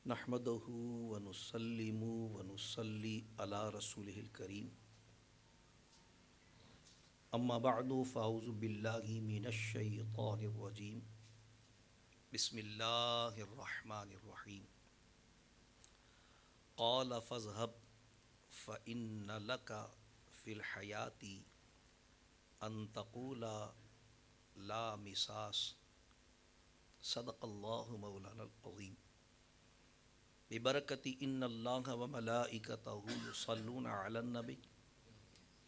نحمدہ ونسلم ونصلی علی رسولہ الکریم اما بعد فاعوذ باللہ من الشیطان الرجیم بسم اللہ الرحمن الرحیم قال فاذهب فإن لك في الحیاة ان تقول لا مساس صدق اللہ مولانا العظیم ببرکت ان اللہ وملائکتہ یصلون علی النبی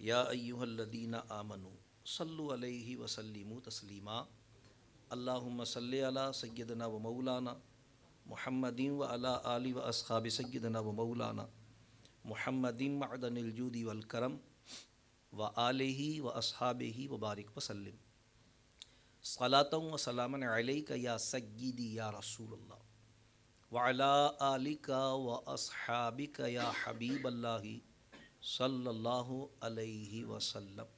یا ایہا الذین آمنوا صلوا علیہ وسلموا تسلیما اللہم صلی علی سیدنا و مولانا محمد وعلی آلہ و اصحاب سیدنا و مولانا محمد معدن الجود والکرم و آلہ و اصحابہ وبارک وسلم صلاۃ و سلاما علیک یا سیدی یا رسول اللہ وعلی آلک و اصحابک یا حبیب اللہ صلی اللہ علیہ وسلم۔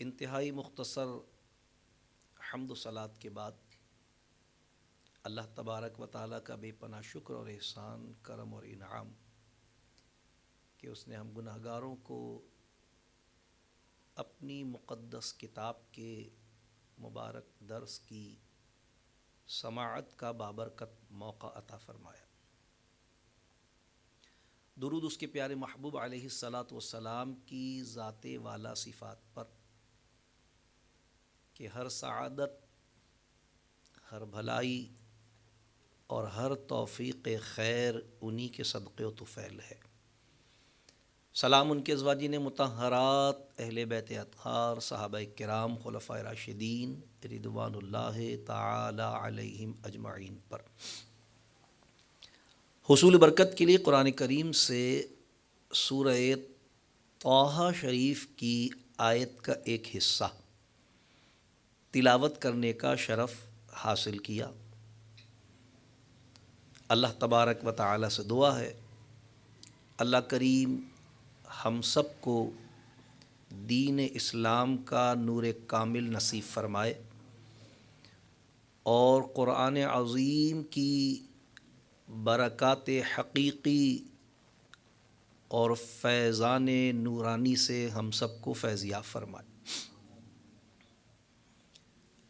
انتہائی مختصر حمد و صلات کے بعد اللہ تبارک و تعالیٰ کا بے پناہ شکر اور احسان، کرم اور انعام کہ اس نے ہم گناہ گاروں کو اپنی مقدس کتاب کے مبارک درس کی سماعت کا بابرکت موقع عطا فرمایا۔ درود اس کے پیارے محبوب علیہ الصلاۃ والسلام کی ذات والا صفات پر کہ ہر سعادت، ہر بھلائی اور ہر توفیق خیر انہی کے صدقے و طفیل ہے۔ سلام ان کے ازواجین مطہرات، اہل بیت اطہار، صحابہ کرام، خلفائے راشدین رضوان اللہ تعالی علیہم اجمعین پر۔ حصول برکت کے لیے قرآن کریم سے سورہ طٰہٰ شریف کی آیت کا ایک حصہ تلاوت کرنے کا شرف حاصل کیا۔ اللہ تبارک و تعالی سے دعا ہے اللہ کریم ہم سب کو دین اسلام کا نور کامل نصیب فرمائے اور قرآن عظیم کی برکات حقیقی اور فیضان نورانی سے ہم سب کو فیضیاب فرمائے۔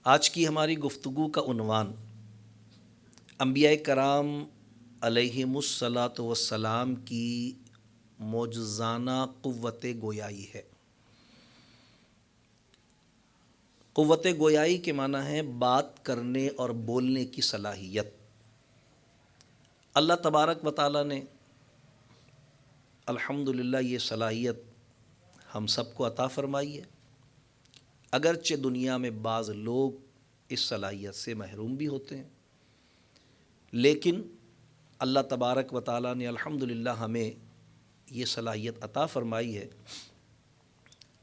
آج کی ہماری گفتگو کا عنوان انبیاء کرام علیہم الصلاۃ والسلام کی معجزانہ قوت گویائی ہے۔ قوت گویائی کے معنی ہے بات کرنے اور بولنے کی صلاحیت۔ اللہ تبارک و تعالیٰ نے الحمدللہ یہ صلاحیت ہم سب کو عطا فرمائی ہے، اگرچہ دنیا میں بعض لوگ اس صلاحیت سے محروم بھی ہوتے ہیں، لیکن اللہ تبارک و تعالیٰ نے الحمدللہ ہمیں یہ صلاحیت عطا فرمائی ہے،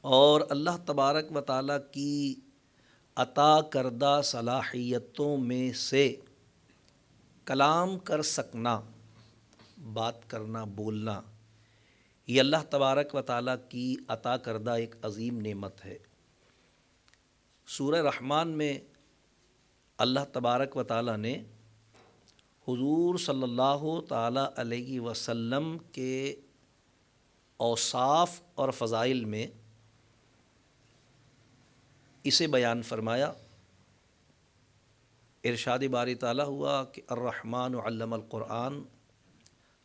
اور اللہ تبارک و تعالیٰ کی عطا کردہ صلاحیتوں میں سے کلام کر سکنا، بات کرنا، بولنا، یہ اللہ تبارک و تعالیٰ کی عطا کردہ ایک عظیم نعمت ہے۔ سورہ رحمان میں اللہ تبارک و تعالیٰ نے حضور صلی اللہ تعالیٰ علیہ وسلم کے اوصاف اور فضائل میں اسے بیان فرمایا۔ ارشاد باری تعالیٰ ہوا کہ الرحمن علم القرآن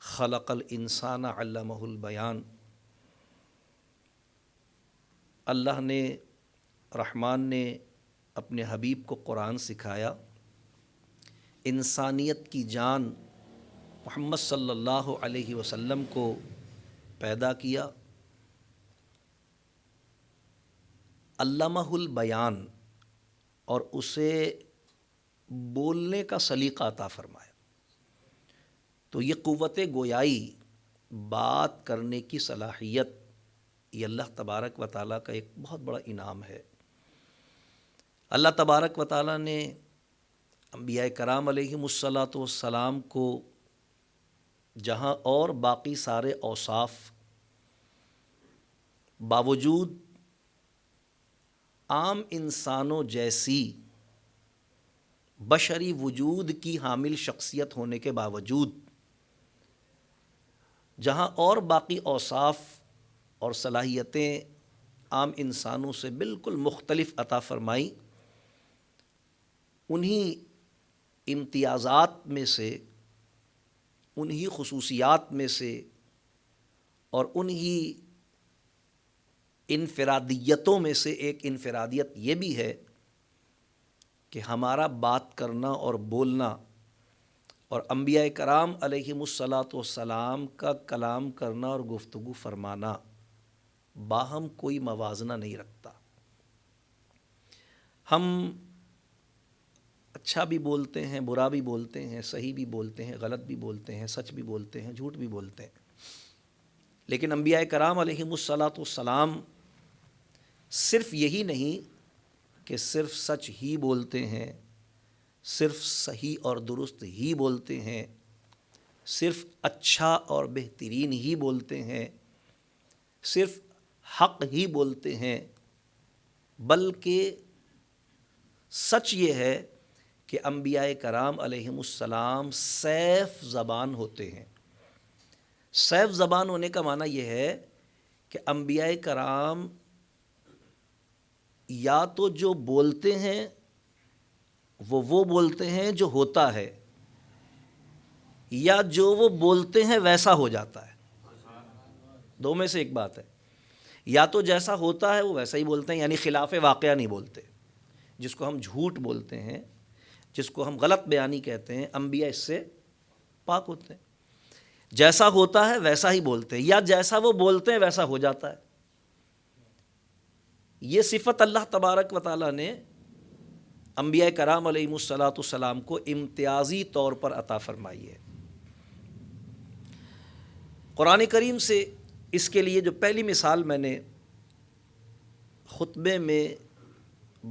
خلق الانسان علمہ البیان۔ اللہ نے، رحمان نے اپنے حبیب کو قرآن سکھایا، انسانیت کی جان محمد صلی اللہ علیہ وسلم کو پیدا کیا، علمہ البیان، اور اسے بولنے کا سلیقہ عطا فرمایا۔ تو یہ قوت گویائی، بات کرنے کی صلاحیت، یہ اللہ تبارک و تعالیٰ کا ایک بہت بڑا انعام ہے۔ اللہ تبارک و تعالیٰ نے انبیاء کرام علیہم الصلاۃ والسلام کو جہاں اور باقی سارے اوصاف باوجود عام انسانوں جیسی بشری وجود کی حامل شخصیت ہونے کے باوجود جہاں اور باقی اوصاف اور صلاحیتیں عام انسانوں سے بالکل مختلف عطا فرمائی، انہی امتیازات میں سے، انہی خصوصیات میں سے اور انہی انفرادیتوں میں سے ایک انفرادیت یہ بھی ہے کہ ہمارا بات کرنا اور بولنا اور انبیاء کرام علیہم الصلاۃ والسلام کا کلام کرنا اور گفتگو فرمانا باہم کوئی موازنہ نہیں رکھتا۔ ہم اچھا بھی بولتے ہیں، برا بھی بولتے ہیں، صحیح بھی بولتے ہیں، غلط بھی بولتے ہیں، سچ بھی بولتے ہیں، جھوٹ بھی بولتے ہیں، لیکن انبیاء کرام علیہم الصلاۃ والسلام صرف یہی نہیں کہ صرف سچ ہی بولتے ہیں، صرف صحیح اور درست ہی بولتے ہیں، صرف اچھا اور بہترین ہی بولتے ہیں، صرف حق ہی بولتے ہیں، بلکہ سچ یہ ہے کہ انبیاء کرام علیہم السلام سیف زبان ہوتے ہیں۔ سیف زبان ہونے کا معنی یہ ہے کہ انبیاء کرام یا تو جو بولتے ہیں وہ بولتے ہیں جو ہوتا ہے، یا جو وہ بولتے ہیں ویسا ہو جاتا ہے۔ دو میں سے ایک بات ہے، یا تو جیسا ہوتا ہے وہ ویسا ہی بولتے ہیں، یعنی خلاف واقعہ نہیں بولتے، جس کو ہم جھوٹ بولتے ہیں، جس کو ہم غلط بیانی کہتے ہیں، انبیاء اس سے پاک ہوتے ہیں۔ جیسا ہوتا ہے ویسا ہی بولتے ہیں، یا جیسا وہ بولتے ہیں ویسا ہو جاتا ہے۔ یہ صفت اللہ تبارک و تعالیٰ نے انبیاء کرام علیہم الصلاۃ والسلام کو امتیازی طور پر عطا فرمائی ہے۔ قرآن کریم سے اس کے لیے جو پہلی مثال میں نے خطبے میں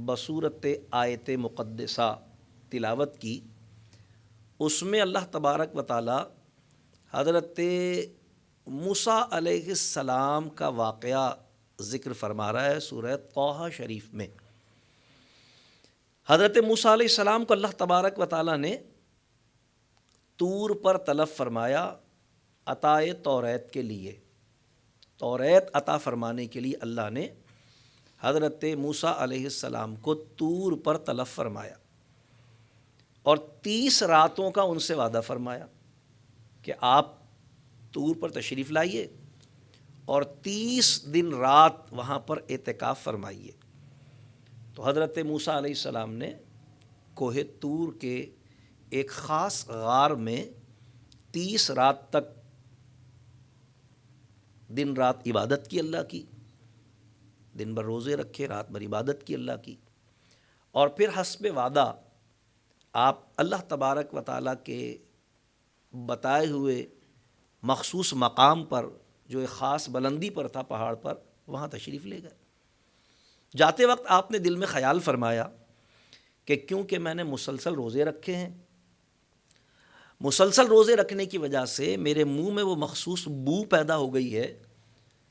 بصورت آیت مقدسہ تلاوت کی، اس میں اللہ تبارک و تعالی حضرت موسیٰ علیہ السلام کا واقعہ ذکر فرما رہا ہے سورہ طٰہٰ شریف میں۔ حضرت موسیٰ علیہ السلام کو اللہ تبارک و تعالی نے طور پر طلب فرمایا عطائے توریت کے لیے۔ توریت عطا فرمانے کے لیے اللہ نے حضرت موسیٰ علیہ السلام کو طور پر طلب فرمایا، اور 30 راتوں کا ان سے وعدہ فرمایا کہ آپ طور پر تشریف لائیے اور 30 دن رات وہاں پر اعتکاف فرمائیے۔ تو حضرت موسیٰ علیہ السلام نے کوہ طور کے ایک خاص غار میں 30 رات تک دن رات عبادت کی اللہ کی، دن بھر روزے رکھے، رات بھر عبادت کی اللہ کی، اور پھر حسب وعدہ آپ اللہ تبارک و تعالیٰ کے بتائے ہوئے مخصوص مقام پر، جو ایک خاص بلندی پر تھا پہاڑ پر، وہاں تشریف لے گئے۔ جاتے وقت آپ نے دل میں خیال فرمایا کہ کیونکہ میں نے مسلسل روزے رکھے ہیں، مسلسل روزے رکھنے کی وجہ سے میرے منہ میں وہ مخصوص بو پیدا ہو گئی ہے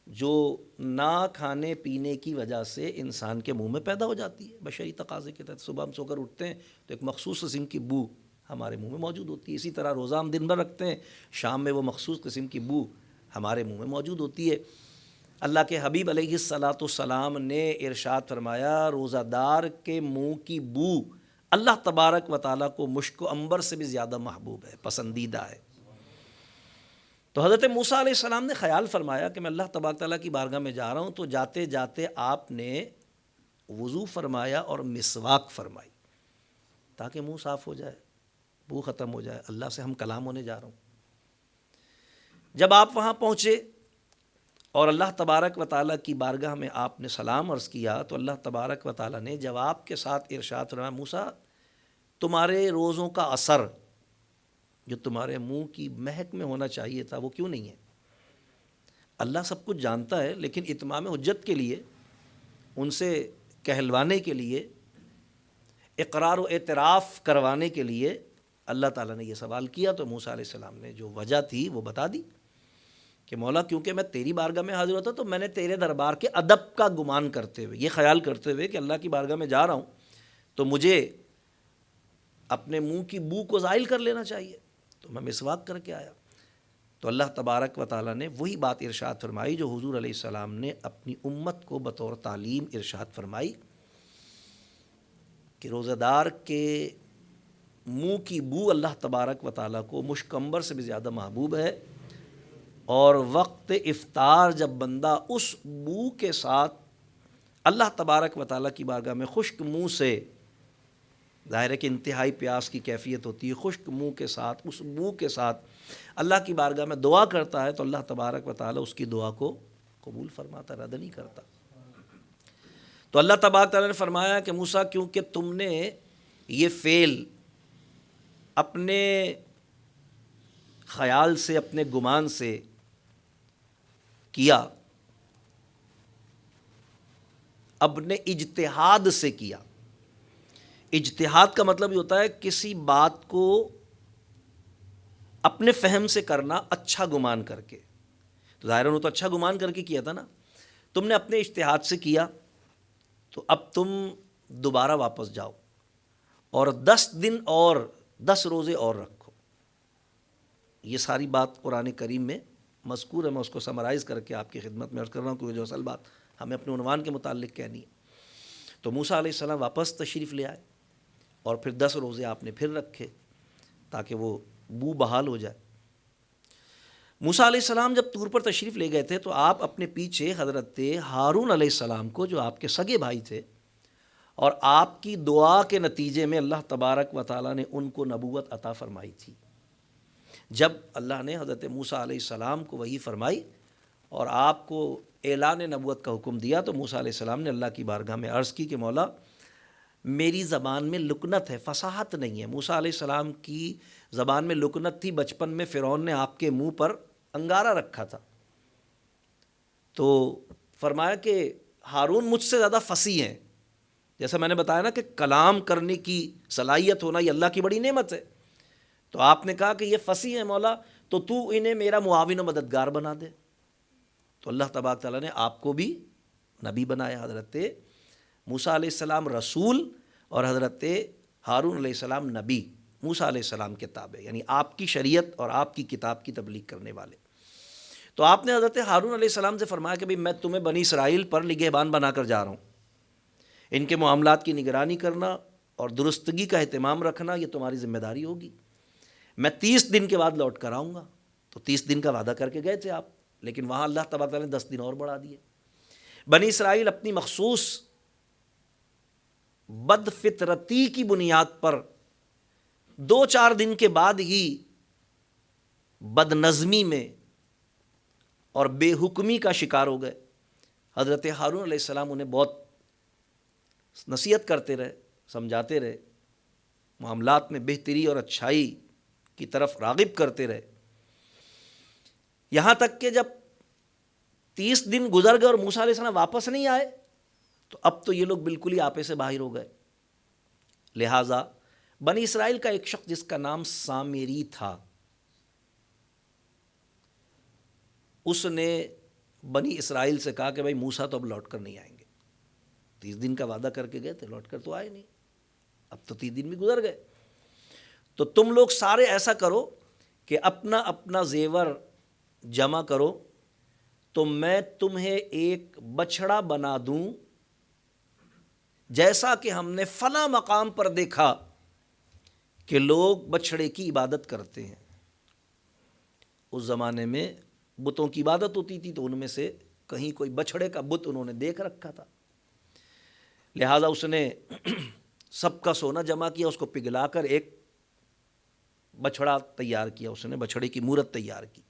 جو نہ کھانے پینے کی وجہ سے انسان کے منہ میں پیدا ہو جاتی ہے۔ بشری تقاضے کے تحت صبح ہم سو کر اٹھتے ہیں تو ایک مخصوص قسم کی بو ہمارے منہ میں موجود ہوتی ہے، اسی طرح روزہ ہم دن بھر رکھتے ہیں، شام میں وہ مخصوص قسم کی بو ہمارے منہ میں موجود ہوتی ہے۔ اللہ کے حبیب علیہ الصلاۃ والسلام نے ارشاد فرمایا روزہ دار کے منہ کی بو اللہ تبارک و تعالیٰ کو مشک و عنبر سے بھی زیادہ محبوب ہے، پسندیدہ ہے۔ تو حضرت موسیٰ علیہ السلام نے خیال فرمایا کہ میں اللہ تبارک تعالیٰ کی بارگاہ میں جا رہا ہوں، تو جاتے جاتے آپ نے وضو فرمایا اور مسواک فرمائی تاکہ منہ صاف ہو جائے، بو ختم ہو جائے، اللہ سے ہم کلام ہونے جا رہا ہوں۔ جب آپ وہاں پہنچے اور اللہ تبارک و تعالیٰ کی بارگاہ میں آپ نے سلام عرض کیا، تو اللہ تبارک و تعالیٰ نے جواب کے ساتھ ارشاد فرمایا موسیٰ تمہارے روزوں کا اثر جو تمہارے منہ کی مہک میں ہونا چاہیے تھا وہ کیوں نہیں ہے؟ اللہ سب کچھ جانتا ہے، لیکن اتمام حجت کے لیے، ان سے کہلوانے کے لیے، اقرار و اعتراف کروانے کے لیے اللہ تعالیٰ نے یہ سوال کیا۔ تو موسیٰ علیہ السلام نے جو وجہ تھی وہ بتا دی کہ مولا کیونکہ میں تیری بارگاہ میں حاضر ہوتا تو میں نے تیرے دربار کے ادب کا گمان کرتے ہوئے، یہ خیال کرتے ہوئے کہ اللہ کی بارگاہ میں جا رہا ہوں تو مجھے اپنے منہ کی بو کو زائل کر لینا چاہیے، تو میں مسواک کر کے آیا۔ تو اللہ تبارک و تعالیٰ نے وہی بات ارشاد فرمائی جو حضور علیہ السلام نے اپنی امت کو بطور تعلیم ارشاد فرمائی کہ روزہ دار کے منہ کی بو اللہ تبارک و تعالیٰ کو مشک عنبر سے بھی زیادہ محبوب ہے، اور وقت افطار جب بندہ اس بو کے ساتھ اللہ تبارک و تعالیٰ کی بارگاہ میں خشک منہ سے، ظاہر ہے کہ انتہائی پیاس کی کیفیت ہوتی ہے، خشک منہ کے ساتھ اس بو کے ساتھ اللہ کی بارگاہ میں دعا کرتا ہے تو اللہ تبارک و تعالیٰ اس کی دعا کو قبول فرماتا، رد نہیں کرتا۔ تو اللہ تبارک تعالیٰ نے فرمایا کہ موسیٰ کیونکہ تم نے یہ فعل اپنے خیال سے، اپنے گمان سے کیا، اپنے اجتہاد سے کیا۔ اجتہاد کا مطلب یہ ہوتا ہے کسی بات کو اپنے فہم سے کرنا اچھا گمان کر کے، تو ظاہر انہوں تو اچھا گمان کر کے کیا تھا نا، تم نے اپنے اجتہاد سے کیا، تو اب تم دوبارہ واپس جاؤ اور 10 دن اور 10 روزے اور رکھو۔ یہ ساری بات قرآن کریم میں مذکور ہے، میں اس کو سمرائز کر کے آپ کی خدمت میں عرض کر رہا ہوں کیونکہ جو اصل بات ہمیں اپنے عنوان کے متعلق کہنی ہے۔ تو موسیٰ علیہ السلام واپس تشریف لے آئے اور پھر 10 روزے آپ نے پھر رکھے تاکہ وہ بو بحال ہو جائے۔ موسیٰ علیہ السلام جب طور پر تشریف لے گئے تھے تو آپ اپنے پیچھے حضرت ہارون علیہ السلام کو، جو آپ کے سگے بھائی تھے، اور آپ کی دعا کے نتیجے میں اللہ تبارک و تعالیٰ نے ان کو نبوت عطا فرمائی تھی۔ جب اللہ نے حضرت موسیٰ علیہ السلام کو وحی فرمائی اور آپ کو اعلان نبوت کا حکم دیا تو موسیٰ علیہ السلام نے اللہ کی بارگاہ میں عرض کی کہ مولا میری زبان میں لکنت ہے، فصاحت نہیں ہے۔ موسیٰ علیہ السلام کی زبان میں لکنت تھی، بچپن میں فرعون نے آپ کے منہ پر انگارہ رکھا تھا، تو فرمایا کہ ہارون مجھ سے زیادہ فصیح ہیں۔ جیسا میں نے بتایا نا کہ کلام کرنے کی صلاحیت ہونا یہ اللہ کی بڑی نعمت ہے، تو آپ نے کہا کہ یہ فصیح ہے مولا، تو انہیں میرا معاون و مددگار بنا دے۔ تو اللہ تبارک تعالیٰ نے آپ کو بھی نبی بنایا، حضرت موسیٰ علیہ السلام رسول اور حضرت ہارون علیہ السلام نبی، موسیٰ علیہ السلام کے تابع، یعنی آپ کی شریعت اور آپ کی کتاب کی تبلیغ کرنے والے۔ تو آپ نے حضرت ہارون علیہ السلام سے فرمایا کہ میں تمہیں بنی اسرائیل پر نگہبان بنا کر جا رہا ہوں، ان کے معاملات کی نگرانی کرنا اور درستگی کا اہتمام رکھنا یہ تمہاری ذمہ داری ہوگی۔ میں 30 دن کے بعد لوٹ کر آؤں گا۔ تو 30 دن کا وعدہ کر کے گئے تھے آپ، لیکن وہاں اللہ تبارک تعالیٰ نے 10 دن اور بڑھا دیے۔ بنی اسرائیل اپنی مخصوص بد فطرتی کی بنیاد پر 2-4 دن کے بعد ہی بد نظمی میں اور بے حکمی کا شکار ہو گئے۔ حضرت ہارون علیہ السلام انہیں بہت نصیحت کرتے رہے، سمجھاتے رہے، معاملات میں بہتری اور اچھائی کی طرف راغب کرتے رہے، یہاں تک کہ جب 30 دن گزر گئے اور موسیٰ علیہ السلام واپس نہیں آئے تو اب تو یہ لوگ بالکل ہی آپے سے باہر ہو گئے۔ لہٰذا بنی اسرائیل کا ایک شخص جس کا نام سامری تھا، اس نے بنی اسرائیل سے کہا کہ بھائی موسیٰ تو اب لوٹ کر نہیں آئیں گے، 30 دن کا وعدہ کر کے گئے تھے، لوٹ کر تو آئے نہیں، اب تو 30 دن بھی گزر گئے، تو تم لوگ سارے ایسا کرو کہ اپنا اپنا زیور جمع کرو تو میں تمہیں ایک بچھڑا بنا دوں جیسا کہ ہم نے فلاں مقام پر دیکھا کہ لوگ بچھڑے کی عبادت کرتے ہیں۔ اس زمانے میں بتوں کی عبادت ہوتی تھی تو ان میں سے کہیں کوئی بچھڑے کا بت انہوں نے دیکھ رکھا تھا، لہٰذا اس نے سب کا سونا جمع کیا، اس کو پگھلا کر ایک بچھڑا تیار کیا، اس نے بچھڑے کی مورت تیار کی،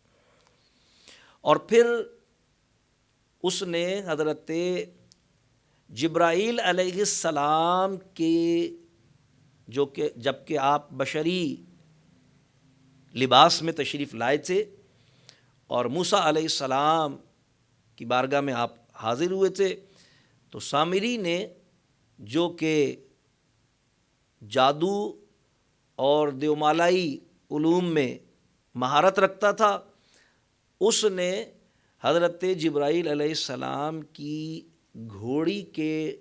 اور پھر اس نے حضرت جبرائیل علیہ السلام کے جو کہ جب کہ آپ بشری لباس میں تشریف لائے تھے اور موسیٰ علیہ السلام کی بارگاہ میں آپ حاضر ہوئے تھے، تو سامری نے جو کہ جادو اور دیومالائی علوم میں مہارت رکھتا تھا، اس نے حضرت جبرائیل علیہ السلام کی گھوڑی کے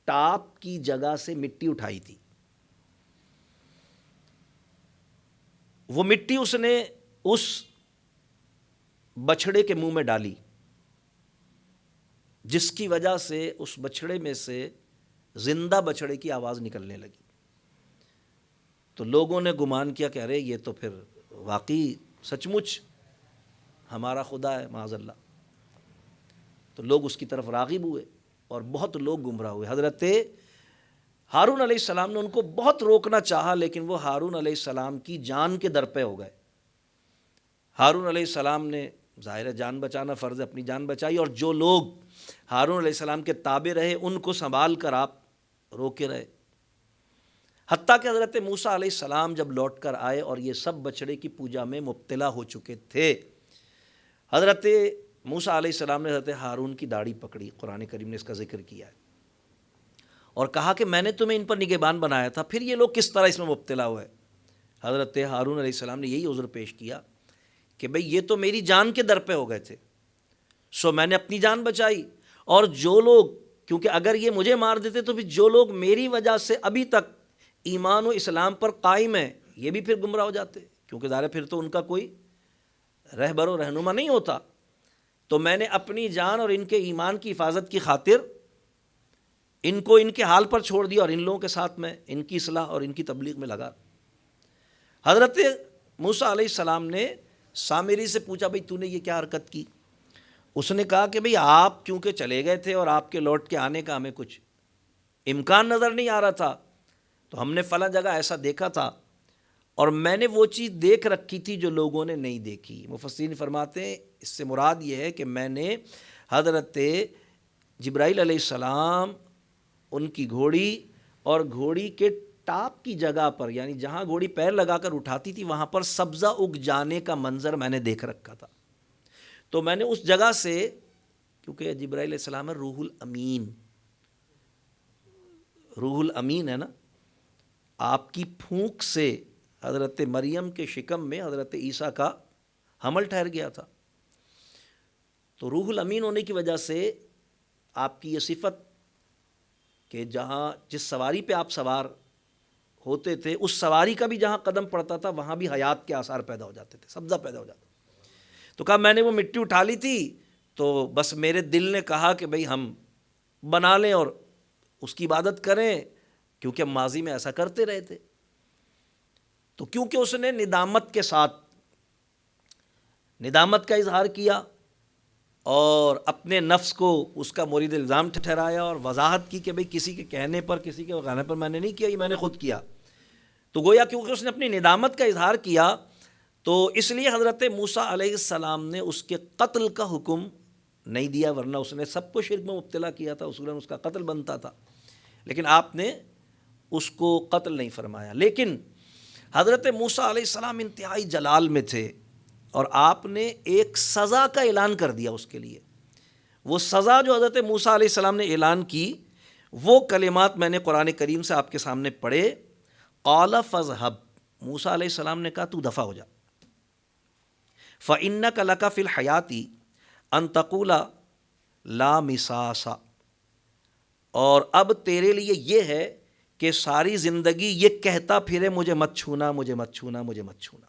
ٹاپ کی جگہ سے مٹی اٹھائی تھی وہ مٹی اس نے اس بچھڑے کے منہ میں ڈالی، جس کی وجہ سے اس بچھڑے میں سے زندہ بچھڑے کی آواز نکلنے لگی۔ تو لوگوں نے گمان کیا کہ ارے یہ تو پھر واقعی سچ مچ ہمارا خدا ہے معاذ اللہ۔ تو لوگ اس کی طرف راغب ہوئے اور بہت لوگ گمراہ ہوئے۔ حضرت ہارون علیہ السلام نے ان کو بہت روکنا چاہا، لیکن وہ ہارون علیہ السلام کی جان کے در پہ ہو گئے۔ ہارون علیہ السلام نے ظاہر ہے جان بچانا فرض ہے، اپنی جان بچائی، اور جو لوگ ہارون علیہ السلام کے تابع رہے ان کو سنبھال کر آپ روکے رہے، حتیٰ کہ حضرت موسیٰ علیہ السلام جب لوٹ کر آئے اور یہ سب بچڑے کی پوجا میں مبتلا ہو چکے تھے، حضرت موسیٰ علیہ السلام نے حضرت ہارون کی داڑھی پکڑی، قرآن کریم نے اس کا ذکر کیا ہے، اور کہا کہ میں نے تمہیں ان پر نگہبان بنایا تھا، پھر یہ لوگ کس طرح اس میں مبتلا ہوئے؟ حضرت ہارون علیہ السلام نے یہی عذر پیش کیا کہ بھئی یہ تو میری جان کے در پہ ہو گئے تھے، سو میں نے اپنی جان بچائی، اور جو لوگ، کیونکہ اگر یہ مجھے مار دیتے تو پھر جو لوگ میری وجہ سے ابھی تک ایمان و اسلام پر قائم ہیں یہ بھی پھر گمراہ ہو جاتے، کیونکہ ظاہر پھر تو ان کا کوئی رہبر و رہنما نہیں ہوتا۔ تو میں نے اپنی جان اور ان کے ایمان کی حفاظت کی خاطر ان کو ان کے حال پر چھوڑ دیا، اور ان لوگوں کے ساتھ میں ان کی اصلاح اور ان کی تبلیغ میں لگا۔ حضرت موسیٰ علیہ السلام نے سامری سے پوچھا بھئی تو نے یہ کیا حرکت کی؟ اس نے کہا کہ بھئی آپ کیونکہ چلے گئے تھے اور آپ کے لوٹ کے آنے کا ہمیں کچھ امکان نظر نہیں آ رہا تھا، تو ہم نے فلاں جگہ ایسا دیکھا تھا، اور میں نے وہ چیز دیکھ رکھی تھی جو لوگوں نے نہیں دیکھی۔ مفسرین فرماتے ہیں اس سے مراد یہ ہے کہ میں نے حضرت جبرائیل علیہ السلام، ان کی گھوڑی اور گھوڑی کے ٹاپ کی جگہ پر، یعنی جہاں گھوڑی پیر لگا کر اٹھاتی تھی وہاں پر سبزہ اگ جانے کا منظر میں نے دیکھ رکھا تھا۔ تو میں نے اس جگہ سے، کیونکہ جبرائیل علیہ السلام ہے روح الامین، روح الامین ہے نا، آپ کی پھونک سے حضرت مریم کے شکم میں حضرت عیسیٰ کا حمل ٹھہر گیا تھا۔ تو روح الامین ہونے کی وجہ سے آپ کی یہ صفت کہ جہاں جس سواری پہ آپ سوار ہوتے تھے اس سواری کا بھی جہاں قدم پڑتا تھا وہاں بھی حیات کے آثار پیدا ہو جاتے تھے، سبزہ پیدا ہو جاتا۔ تو کہا میں نے وہ مٹی اٹھا لی تھی، تو بس میرے دل نے کہا کہ بھئی ہم بنا لیں اور اس کی عبادت کریں، کیونکہ ہم ماضی میں ایسا کرتے رہے تھے۔ تو کیونکہ اس نے ندامت کے ساتھ ندامت کا اظہار کیا اور اپنے نفس کو اس کا مورد الزام ٹھہرایا اور وضاحت کی کہ بھئی کسی کے کہنے پر، کسی کے کہنے پر میں نے نہیں کیا، یہ میں نے خود کیا، تو گویا کیونکہ اس نے اپنی ندامت کا اظہار کیا تو اس لیے حضرت موسیٰ علیہ السلام نے اس کے قتل کا حکم نہیں دیا، ورنہ اس نے سب کو شرک میں مبتلا کیا تھا، اصولاً اس کا قتل بنتا تھا، لیکن آپ نے اس کو قتل نہیں فرمایا۔ لیکن حضرت موسیٰ علیہ السلام انتہائی جلال میں تھے اور آپ نے ایک سزا کا اعلان کر دیا اس کے لیے۔ وہ سزا جو حضرت موسیٰ علیہ السلام نے اعلان کی وہ کلمات میں نے قرآن کریم سے آپ کے سامنے پڑھے۔ قال فاذهب، موسیٰ علیہ السلام نے کہا تو دفع ہو جا، فإنك لك في الحياة أن تقول لا مساس، اور اب تیرے لیے یہ ہے کہ ساری زندگی یہ کہتا پھرے مجھے مت چھونا، مجھے مت چھونا، مجھے مت چھونا۔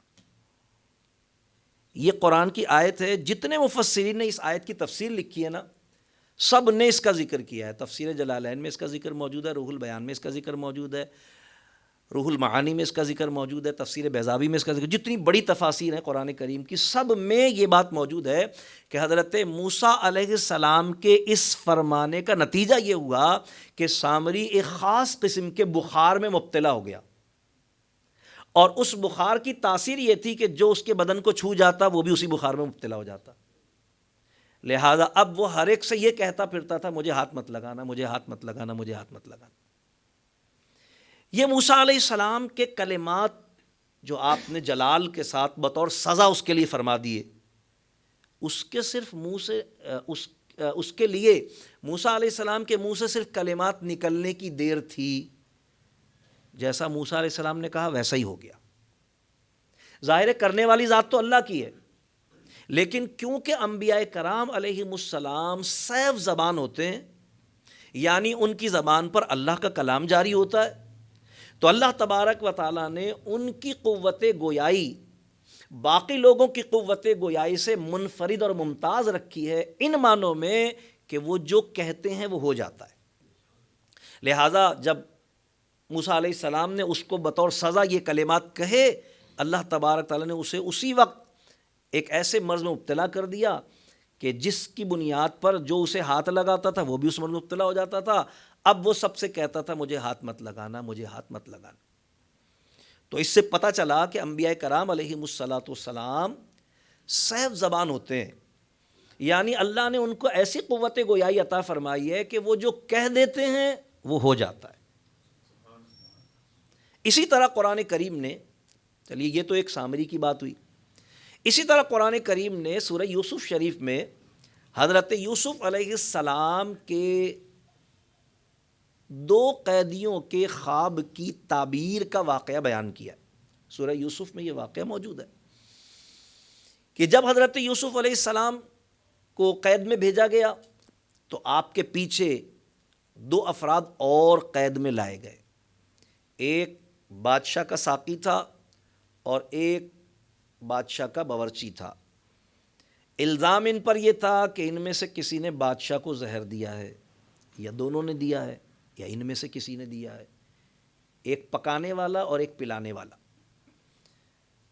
یہ قرآن کی آیت ہے، جتنے مفسرین نے اس آیت کی تفسیر لکھی ہے نا سب نے اس کا ذکر کیا ہے۔ تفسیر جلالین میں اس کا ذکر موجود ہے، روح البیان میں اس کا ذکر موجود ہے، روح المعانی میں اس کا ذکر موجود ہے، تفسیر بیضاوی میں اس کا ذکر، جتنی بڑی تفاسیر ہیں قرآن کریم کی سب میں یہ بات موجود ہے کہ حضرت موسیٰ علیہ السلام کے اس فرمانے کا نتیجہ یہ ہوا کہ سامری ایک خاص قسم کے بخار میں مبتلا ہو گیا، اور اس بخار کی تاثیر یہ تھی کہ جو اس کے بدن کو چھو جاتا وہ بھی اسی بخار میں مبتلا ہو جاتا۔ لہذا اب وہ ہر ایک سے یہ کہتا پھرتا تھا مجھے ہاتھ مت لگانا، مجھے ہاتھ مت لگانا، مجھے ہاتھ مت لگانا۔ یہ موسیٰ علیہ السلام کے کلمات جو آپ نے جلال کے ساتھ بطور سزا اس کے لیے فرما دیے، اس کے صرف منہ سے اس کے لیے موسیٰ علیہ السلام کے منہ سے صرف کلمات نکلنے کی دیر تھی، جیسا موسیٰ علیہ السلام نے کہا ویسا ہی ہو گیا۔ ظاہر کرنے والی ذات تو اللہ کی ہے، لیکن کیونکہ انبیاء کرام علیہم السلام سیف زبان ہوتے ہیں، یعنی ان کی زبان پر اللہ کا کلام جاری ہوتا ہے، تو اللہ تبارک و تعالیٰ نے ان کی قوت گویائی باقی لوگوں کی قوت گویائی سے منفرد اور ممتاز رکھی ہے ان معنوں میں کہ وہ جو کہتے ہیں وہ ہو جاتا ہے۔ لہٰذا جب موسیٰ علیہ السلام نے اس کو بطور سزا یہ کلمات کہے، اللہ تبارک تعالیٰ نے اسے اسی وقت ایک ایسے مرض میں مبتلا کر دیا کہ جس کی بنیاد پر جو اسے ہاتھ لگاتا تھا وہ بھی اس مرض میں مبتلا ہو جاتا تھا۔ اب وہ سب سے کہتا تھا مجھے ہاتھ مت لگانا، مجھے ہاتھ مت لگانا۔ تو اس سے پتہ چلا کہ انبیاء کرام علیہم الصلاۃ والسلام صحیح زبان ہوتے ہیں، یعنی اللہ نے ان کو ایسی قوت گویائی عطا فرمائی ہے کہ وہ جو کہہ دیتے ہیں وہ ہو جاتا ہے۔ اسی طرح قرآن کریم نے، چلیے یہ تو ایک سامری کی بات ہوئی، اسی طرح قرآن کریم نے سورہ یوسف شریف میں حضرت یوسف علیہ السلام کے 2 قیدیوں کے خواب کی تعبیر کا واقعہ بیان کیا۔ سورہ یوسف میں یہ واقعہ موجود ہے کہ جب حضرت یوسف علیہ السلام کو قید میں بھیجا گیا تو آپ کے پیچھے 2 افراد اور قید میں لائے گئے، ایک بادشاہ کا ساقی تھا اور ایک بادشاہ کا باورچی تھا۔ الزام ان پر یہ تھا کہ ان میں سے کسی نے بادشاہ کو زہر دیا ہے، یا دونوں نے دیا ہے، یا ان میں سے کسی نے دیا ہے، ایک پکانے والا اور ایک پلانے والا۔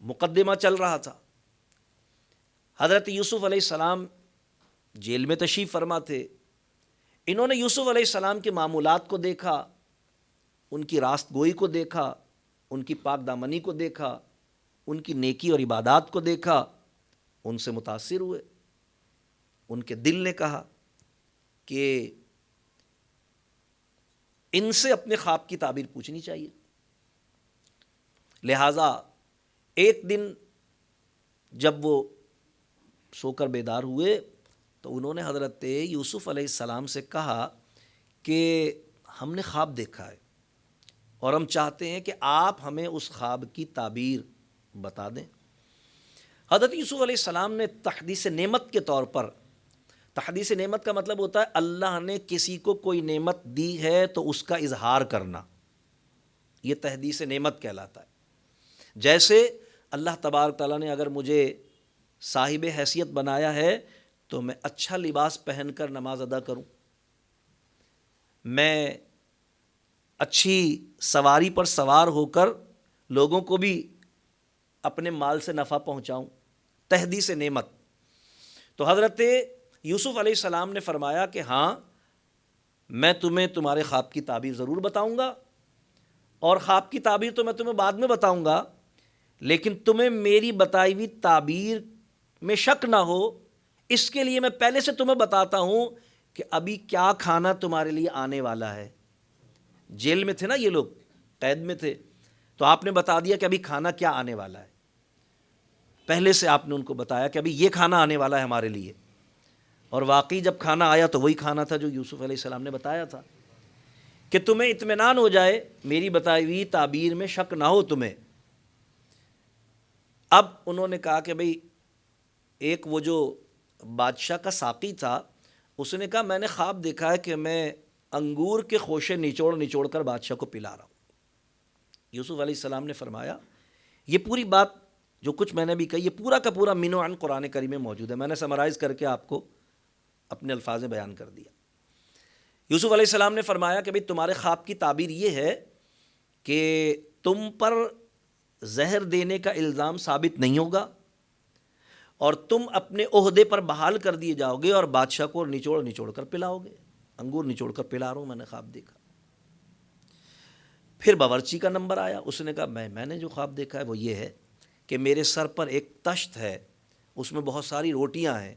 مقدمہ چل رہا تھا۔ حضرت یوسف علیہ السلام جیل میں تشریف فرما تھے، انہوں نے یوسف علیہ السلام کے معمولات کو دیکھا، ان کی راست گوئی کو دیکھا، ان کی پاک دامنی کو دیکھا، ان کی نیکی اور عبادات کو دیکھا، ان سے متاثر ہوئے۔ ان کے دل نے کہا کہ ان سے اپنے خواب کی تعبیر پوچھنی چاہیے۔ لہٰذا ایک دن جب وہ سو کر بیدار ہوئے تو انہوں نے حضرت یوسف علیہ السلام سے کہا کہ ہم نے خواب دیکھا ہے اور ہم چاہتے ہیں کہ آپ ہمیں اس خواب کی تعبیر بتا دیں۔ حضرت یوسف علیہ السلام نے تحدیث نعمت کے طور پر، تحدیث نعمت کا مطلب ہوتا ہے اللہ نے کسی کو کوئی نعمت دی ہے تو اس کا اظہار کرنا، یہ تحدیث نعمت کہلاتا ہے۔ جیسے اللہ تبارک تعالیٰ نے اگر مجھے صاحب حیثیت بنایا ہے تو میں اچھا لباس پہن کر نماز ادا کروں، میں اچھی سواری پر سوار ہو کر لوگوں کو بھی اپنے مال سے نفع پہنچاؤں، تحدیث نعمت۔ تو حضرت یوسف علیہ السلام نے فرمایا کہ ہاں میں تمہیں تمہارے خواب کی تعبیر ضرور بتاؤں گا، اور خواب کی تعبیر تو میں تمہیں بعد میں بتاؤں گا، لیکن تمہیں میری بتائی ہوئی تعبیر میں شک نہ ہو اس کے لیے میں پہلے سے تمہیں بتاتا ہوں کہ ابھی کیا کھانا تمہارے لیے آنے والا ہے۔ جیل میں تھے نا یہ لوگ، قید میں تھے، تو آپ نے بتا دیا کہ ابھی کھانا کیا آنے والا ہے، پہلے سے آپ نے ان کو بتایا کہ ابھی یہ کھانا آنے والا ہے ہمارے لیے۔ اور واقعی جب کھانا آیا تو وہی کھانا تھا جو یوسف علیہ السلام نے بتایا تھا، کہ تمہیں اطمینان ہو جائے، میری بتائی ہوئی تعبیر میں شک نہ ہو تمہیں۔ اب انہوں نے کہا کہ بھئی ایک وہ جو بادشاہ کا ساقی تھا اس نے کہا میں نے خواب دیکھا ہے کہ میں انگور کے خوشے نچوڑ نچوڑ کر بادشاہ کو پلا رہا ہوں۔ یوسف علیہ السلام نے فرمایا یہ پوری بات جو کچھ میں نے بھی کہی یہ پورا کا پورا من و عن قرآن کریم میں موجود ہے، میں نے سمرائز کر کے آپ کو اپنے الفاظ میں بیان کر دیا۔ یوسف علیہ السلام نے فرمایا کہ بھئی تمہارے خواب کی تعبیر یہ ہے کہ تم پر زہر دینے کا الزام ثابت نہیں ہوگا اور تم اپنے عہدے پر بحال کر دیے جاؤ گے اور بادشاہ کو نچوڑ نچوڑ کر پلاؤ گے، انگور نچوڑ کر پلا رہا ہوں، میں نے خواب دیکھا۔ پھر باورچی کا نمبر آیا، اس نے کہا میں نے جو خواب دیکھا ہے وہ یہ ہے کہ میرے سر پر ایک تشت ہے، اس میں بہت ساری روٹیاں ہیں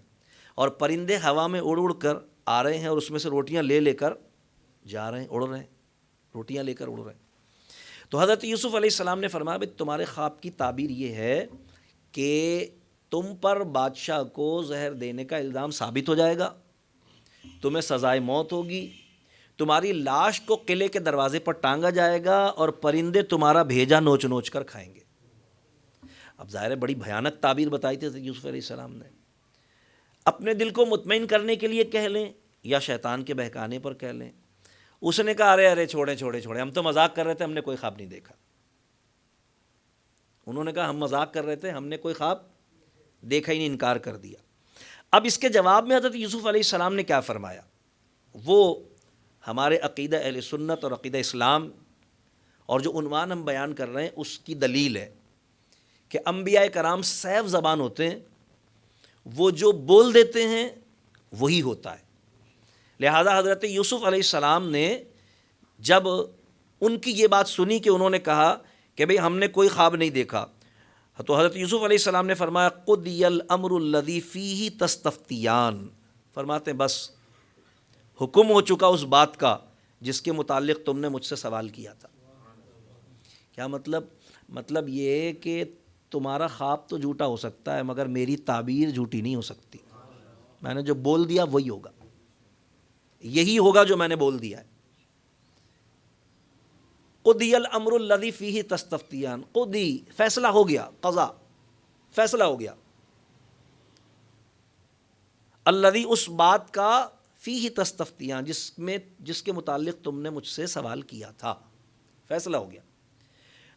اور پرندے ہوا میں اڑ اڑ کر آ رہے ہیں اور اس میں سے روٹیاں لے لے کر جا رہے ہیں، اڑ رہے ہیں، روٹیاں لے کر اڑ رہے ہیں۔ تو حضرت یوسف علیہ السلام نے فرمایا بھئی تمہارے خواب کی تعبیر یہ ہے کہ تم پر بادشاہ کو زہر دینے کا الزام ثابت ہو جائے گا، تمہیں سزائے موت ہوگی، تمہاری لاش کو قلعے کے دروازے پر ٹانگا جائے گا اور پرندے تمہارا بھیجا نوچ نوچ کر کھائیں گے۔ اب ظاہر ہے بڑی بھیانک تعبیر بتائی تھی یوسف علیہ السلام نے، اپنے دل کو مطمئن کرنے کے لیے کہہ لیں یا شیطان کے بہکانے پر کہہ لیں۔ اس نے کہا ارے چھوڑیں ہم تو مذاق کر رہے تھے، ہم نے کوئی خواب نہیں دیکھا۔ انہوں نے کہا ہم مذاق کر رہے تھے، ہم نے کوئی خواب دیکھا ہی نہیں، انکار کر دیا۔ اب اس کے جواب میں حضرت یوسف علیہ السلام نے کیا فرمایا، وہ ہمارے عقیدہ اہل سنت اور عقیدہ اسلام اور جو عنوان ہم بیان کر رہے ہیں اس کی دلیل ہے کہ انبیاء کرام سیف زبان ہوتے ہیں، وہ جو بول دیتے ہیں وہی ہوتا ہے۔ لہذا حضرت یوسف علیہ السلام نے جب ان کی یہ بات سنی کہ انہوں نے کہا کہ بھئی ہم نے کوئی خواب نہیں دیکھا، تو حضرت یوسف علیہ السلام نے فرمایا قضی الامر الذی فیہ تستفتیان، فرماتے ہیں بس حکم ہو چکا اس بات کا جس کے متعلق تم نے مجھ سے سوال کیا تھا۔ کیا مطلب یہ ہے کہ تمہارا خواب تو جھوٹا ہو سکتا ہے مگر میری تعبیر جھوٹی نہیں ہو سکتی، میں نے جو بول دیا وہی ہوگا، یہی ہوگا جو میں نے بول دیا ہے۔ قضی الامر الذی فیہ تستفتیان، قضی فیصلہ ہو گیا، قضا فیصلہ ہو گیا، الذی اس بات کا، فیہ تستفتیان جس کے متعلق تم نے مجھ سے سوال کیا تھا، فیصلہ ہو گیا۔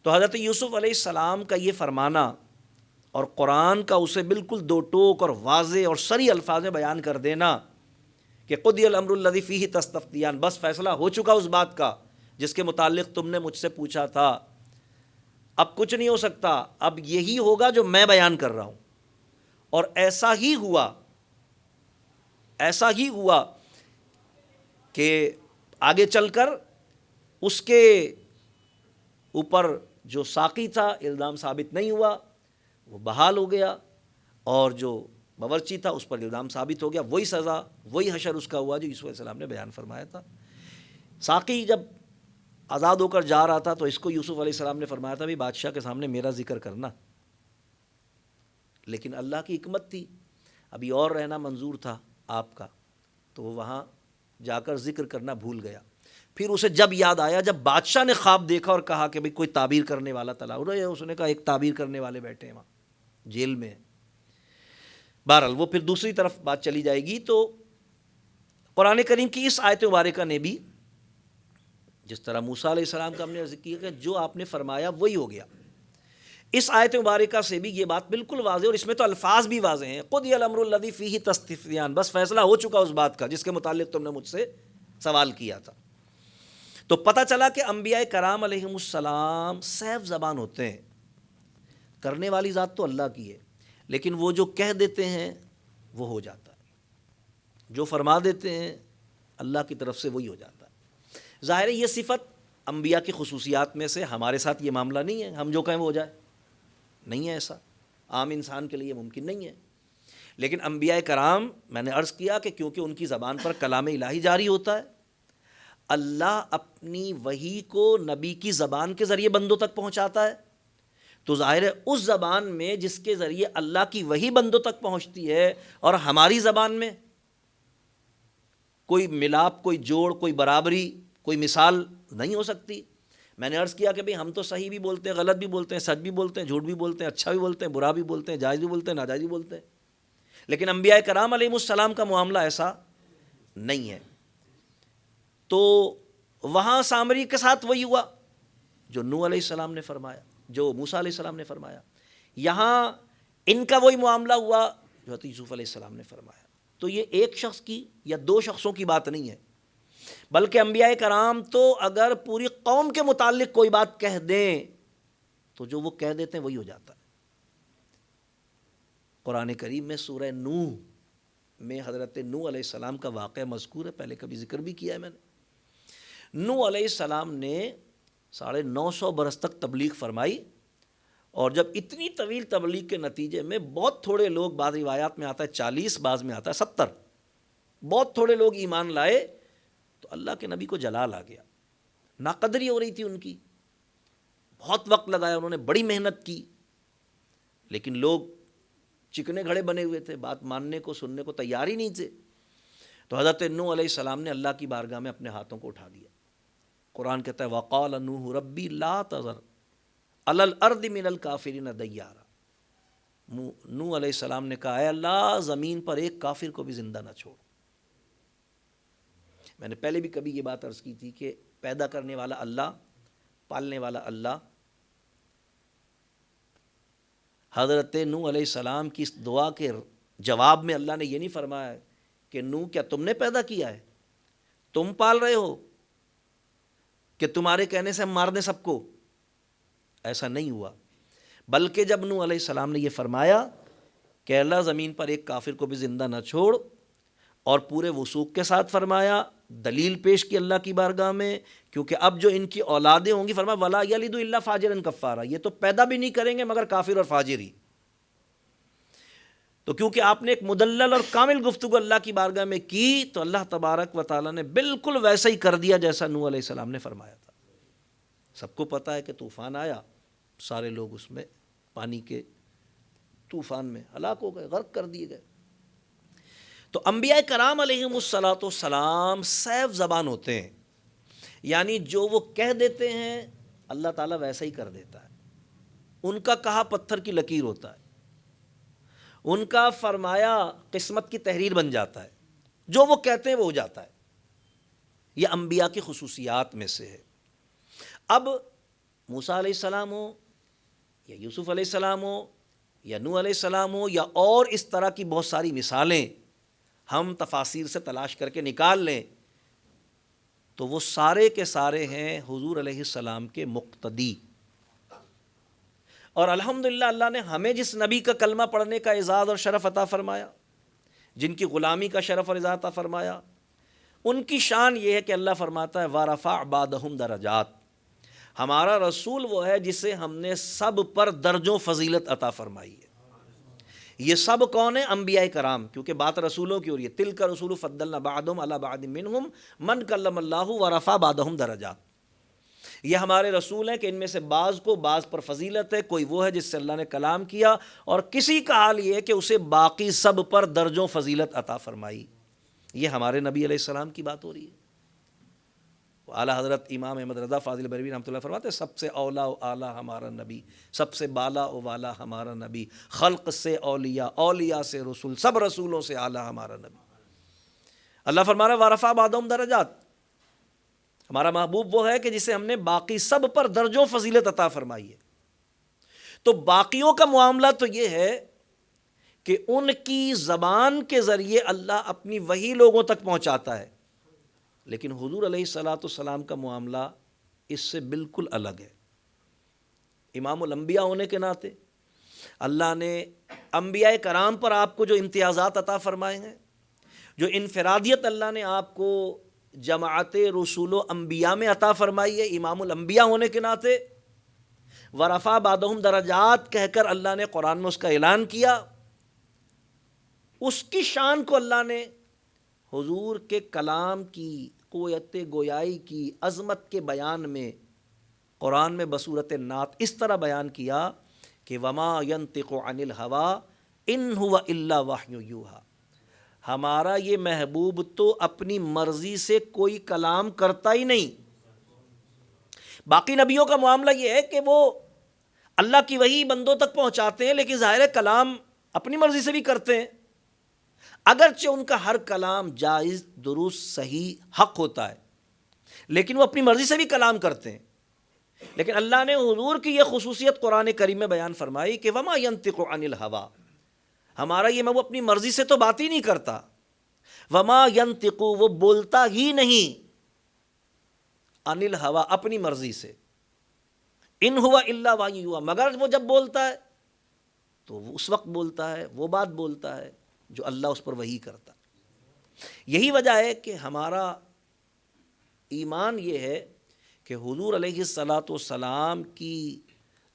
تو حضرت یوسف علیہ السلام کا یہ فرمانا اور قرآن کا اسے بالکل دو ٹوک اور واضح اور صریح الفاظ میں بیان کر دینا کہ قضی الامر الذی فیہ تستفتیان، بس فیصلہ ہو چکا اس بات کا جس کے متعلق تم نے مجھ سے پوچھا تھا، اب کچھ نہیں ہو سکتا، اب یہی ہوگا جو میں بیان کر رہا ہوں۔ اور ایسا ہی ہوا کہ آگے چل کر اس کے اوپر جو ساقی تھا الزام ثابت نہیں ہوا، وہ بحال ہو گیا، اور جو باورچی تھا اس پر الزام ثابت ہو گیا، وہی سزا وہی حشر اس کا ہوا جو یوسف علیہ السلام نے بیان فرمایا تھا۔ ساقی جب آزاد ہو کر جا رہا تھا تو اس کو یوسف علیہ السلام نے فرمایا تھا بھی بادشاہ کے سامنے میرا ذکر کرنا، لیکن اللہ کی حکمت تھی، ابھی اور رہنا منظور تھا آپ کا، تو وہ وہاں جا کر ذکر کرنا بھول گیا۔ پھر اسے جب یاد آیا، جب بادشاہ نے خواب دیکھا اور کہا کہ بھئی کوئی تعبیر کرنے والا تلا ہو رہا ہے، اس نے کہا ایک تعبیر کرنے والے بیٹھے ہیں وہاں جیل میں۔ بہرحال وہ پھر دوسری طرف بات چلی جائے گی۔ تو قرآن کریم کی اس آیت مبارکہ نے بھی جس طرح موسیٰ علیہ السلام کا ہم نے ذکر کیا کہ جو آپ نے فرمایا وہی ہو گیا، اس آیت مبارکہ سے بھی یہ بات بالکل واضح، اور اس میں تو الفاظ بھی واضح ہیں، قضی الامر الذی فیہ تستفتیان، بس فیصلہ ہو چکا اس بات کا جس کے متعلق تم نے مجھ سے سوال کیا تھا۔ تو پتہ چلا کہ انبیاء کرام علیہم السلام سیف زبان ہوتے ہیں، کرنے والی ذات تو اللہ کی ہے، لیکن وہ جو کہہ دیتے ہیں وہ ہو جاتا ہے، جو فرما دیتے ہیں اللہ کی طرف سے وہی ہو جاتا ہے۔ ظاہر ہے یہ صفت انبیاء کی خصوصیات میں سے، ہمارے ساتھ یہ معاملہ نہیں ہے، ہم جو کہیں وہ ہو جائے، نہیں ہے ایسا، عام انسان کے لیے ممکن نہیں ہے۔ لیکن انبیاء کرام، میں نے عرض کیا کہ کیونکہ ان کی زبان پر کلام الہی جاری ہوتا ہے، اللہ اپنی وحی کو نبی کی زبان کے ذریعے بندوں تک پہنچاتا ہے، تو ظاہر ہے اس زبان میں جس کے ذریعے اللہ کی وحی بندوں تک پہنچتی ہے اور ہماری زبان میں کوئی ملاپ، کوئی جوڑ، کوئی برابری، کوئی مثال نہیں ہو سکتی۔ میں نے عرض کیا کہ بھئی ہم تو صحیح بھی بولتے ہیں، غلط بھی بولتے ہیں، سچ بھی بولتے ہیں، جھوٹ بھی بولتے ہیں، اچھا بھی بولتے ہیں، برا بھی بولتے ہیں، جائز بھی بولتے ہیں، ناجائز بھی بولتے ہیں، لیکن انبیاء کرام علیہ السلام کا معاملہ ایسا نہیں ہے۔ تو وہاں سامری کے ساتھ وہی ہوا جو نوح علیہ السلام نے فرمایا، جو موسیٰ علیہ السلام نے فرمایا، یہاں ان کا وہی معاملہ ہوا جو حضرت یوسف علیہ السلام نے فرمایا۔ تو یہ ایک شخص کی یا دو شخصوں کی بات نہیں ہے، بلکہ انبیاء کرام تو اگر پوری قوم کے متعلق کوئی بات کہہ دیں تو جو وہ کہہ دیتے ہیں وہی ہو جاتا ہے۔ قرآن کریم میں سورہ نوح میں حضرت نوح علیہ السلام کا واقعہ مذکور ہے، پہلے کبھی ذکر بھی کیا ہے میں نے۔ نوح علیہ السلام نے 950 برس تک تبلیغ فرمائی، اور جب اتنی طویل تبلیغ کے نتیجے میں بہت تھوڑے لوگ، بعض روایات میں آتا ہے 40، بعض میں آتا ہے 70، بہت تھوڑے لوگ ایمان لائے، تو اللہ کے نبی کو جلال آ گیا، ناقدری ہو رہی تھی ان کی، بہت وقت لگایا انہوں نے، بڑی محنت کی، لیکن لوگ چکنے گھڑے بنے ہوئے تھے، بات ماننے کو، سننے کو تیار ہی نہیں تھے۔ تو حضرت نوح علیہ السلام نے اللہ کی بارگاہ میں اپنے ہاتھوں کو اٹھا دیا۔ قرآن کہتا ہے وَقَالَ نُوحُ رَبِّ لَا تَذَرْ عَلَى الْأَرْضِ مِنَ الْكَافِرِينَ دَيَّارًا، نوح علیہ السلام نے کہا اے اللہ زمین پر ایک کافر کو بھی زندہ نہ چھوڑ۔ میں نے پہلے بھی کبھی یہ بات عرض کی تھی کہ پیدا کرنے والا اللہ، پالنے والا اللہ، حضرت نوح علیہ السلام کی اس دعا کے جواب میں اللہ نے یہ نہیں فرمایا کہ نوح کیا تم نے پیدا کیا ہے، تم پال رہے ہو، کہ تمہارے کہنے سے ہم مار دیں سب کو؟ ایسا نہیں ہوا، بلکہ جب نوح علیہ السلام نے یہ فرمایا کہ اللہ زمین پر ایک کافر کو بھی زندہ نہ چھوڑ، اور پورے وثوق کے ساتھ فرمایا، دلیل پیش کی اللہ کی بارگاہ میں، کیونکہ اب جو ان کی اولادیں ہوں گی، فرمایا ولا یلد الا فاجرا کفارا، یہ تو پیدا بھی نہیں کریں گے مگر کافر اور فاجر ہی۔ تو کیونکہ آپ نے ایک مدلل اور کامل گفتگو اللہ کی بارگاہ میں کی، تو اللہ تبارک و تعالیٰ نے بالکل ویسا ہی کر دیا جیسا نوح علیہ السلام نے فرمایا تھا۔ سب کو پتہ ہے کہ طوفان آیا، سارے لوگ اس میں پانی کے طوفان میں ہلاک ہو گئے، غرق کر دیے گئے۔ تو انبیاء کرام علیہم الصلاۃ والسلام سیف زبان ہوتے ہیں، یعنی جو وہ کہہ دیتے ہیں اللہ تعالیٰ ویسا ہی کر دیتا ہے۔ ان کا کہا پتھر کی لکیر ہوتا ہے، ان کا فرمایا قسمت کی تحریر بن جاتا ہے، جو وہ کہتے ہیں وہ ہو جاتا ہے۔ یہ انبیاء کی خصوصیات میں سے ہے۔ اب موسیٰ علیہ السلام ہو یا یوسف علیہ السلام ہو یا نوح علیہ السلام ہو، یا اور اس طرح کی بہت ساری مثالیں ہم تفاسیر سے تلاش کر کے نکال لیں، تو وہ سارے کے سارے ہیں حضور علیہ السلام کے مقتدی۔ اور الحمدللہ اللہ نے ہمیں جس نبی کا کلمہ پڑھنے کا اعزاز اور شرف عطا فرمایا، جن کی غلامی کا شرف اور اعزاز عطا فرمایا، ان کی شان یہ ہے کہ اللہ فرماتا ہے وَرَفَعْ بَعْضَهُمْ درجات، ہمارا رسول وہ ہے جسے ہم نے سب پر درجوں فضیلت عطا فرمائی ہے۔ یہ سب کون ہیں؟ انبیاء کرام، کیونکہ بات رسولوں کی ہو رہی ہے۔ تِلْکَ رُسُلُ فَضَّلْنَا بَعْضَهُمْ عَلَىٰ بَعْضٍ مِّنْهُمْ مَنْ كَلَّمَ اللَّهُ وَرَفَعَ بَعْضَهُمْ درجات۔ یہ ہمارے رسول ہیں کہ ان میں سے بعض کو بعض پر فضیلت ہے، کوئی وہ ہے جس سے اللہ نے کلام کیا، اور کسی کا حال یہ ہے کہ اسے باقی سب پر درجوں فضیلت عطا فرمائی۔ یہ ہمارے نبی علیہ السلام کی بات ہو رہی ہے۔ اعلیٰ حضرت امام احمد رضا فاضل بریلوی رحمۃ اللہ فرماتے ہیں سب سے اولا و اعلیٰ ہمارا نبی، سب سے بالا و والا ہمارا نبی، خلق سے اولیاء، اولیاء سے رسول، سب رسولوں سے اعلیٰ ہمارا نبی۔ اللہ فرما رہا ہے وَرَفَعَ بَعْضَهُمْ درجات، ہمارا محبوب وہ ہے کہ جسے ہم نے باقی سب پر درجوں فضیلت عطا فرمائی ہے۔ تو باقیوں کا معاملہ تو یہ ہے کہ ان کی زبان کے ذریعے اللہ اپنی وحی لوگوں تک پہنچاتا ہے، لیکن حضور علیہ الصلاۃ والسلام کا معاملہ اس سے بالکل الگ ہے۔ امام الانبیاء ہونے کے ناطے اللہ نے انبیاء کرام پر آپ کو جو امتیازات عطا فرمائے ہیں، جو انفرادیت اللہ نے آپ کو جماعت رسول و انبیاء میں عطا فرمائی ہے امام الانبیاء ہونے کے ناطے، ورفع بعضهم درجات کہہ کر اللہ نے قرآن میں اس کا اعلان کیا، اس کی شان کو اللہ نے حضور کے کلام کی قوت گویائی کی عظمت کے بیان میں قرآن میں بصورت نعت اس طرح بیان کیا کہ وما ينطق عن الهوى ان هو الا وحی یوحی، ہمارا یہ محبوب تو اپنی مرضی سے کوئی کلام کرتا ہی نہیں۔ باقی نبیوں کا معاملہ یہ ہے کہ وہ اللہ کی وحی بندوں تک پہنچاتے ہیں، لیکن ظاہر کلام اپنی مرضی سے بھی کرتے ہیں، اگرچہ ان کا ہر کلام جائز، درست، صحیح، حق ہوتا ہے، لیکن وہ اپنی مرضی سے بھی کلام کرتے ہیں۔ لیکن اللہ نے حضور کی یہ خصوصیت قرآن کریم میں بیان فرمائی کہ وما ينطق عن الهوى، ہمارا یہ محبوب اپنی مرضی سے تو بات ہی نہیں کرتا، وما ينطق، وہ بولتا ہی نہیں، عن الهوى، اپنی مرضی سے، ان هو الا وحی یوحی، مگر وہ جب بولتا ہے تو وہ اس وقت بولتا ہے، وہ بات بولتا ہے جو اللہ اس پر وحی کرتا۔ یہی وجہ ہے کہ ہمارا ایمان یہ ہے کہ حضور علیہ الصلاۃ والسلام کی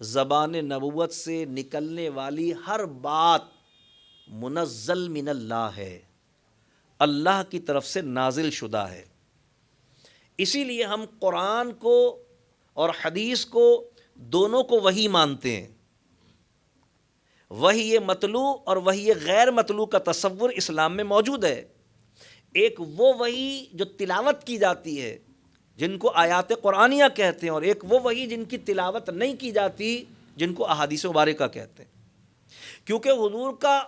زبان نبوت سے نکلنے والی ہر بات منزل من اللہ ہے، اللہ کی طرف سے نازل شدہ ہے۔ اسی لیے ہم قرآن کو اور حدیث کو دونوں کو وحی مانتے ہیں۔ وحی مطلوع اور وحی غیر مطلوع کا تصور اسلام میں موجود ہے۔ ایک وہ وحی جو تلاوت کی جاتی ہے جن کو آیات قرآنیہ کہتے ہیں، اور ایک وہ وحی جن کی تلاوت نہیں کی جاتی جن کو احادیث مبارکہ کہتے ہیں، کیونکہ حضور کا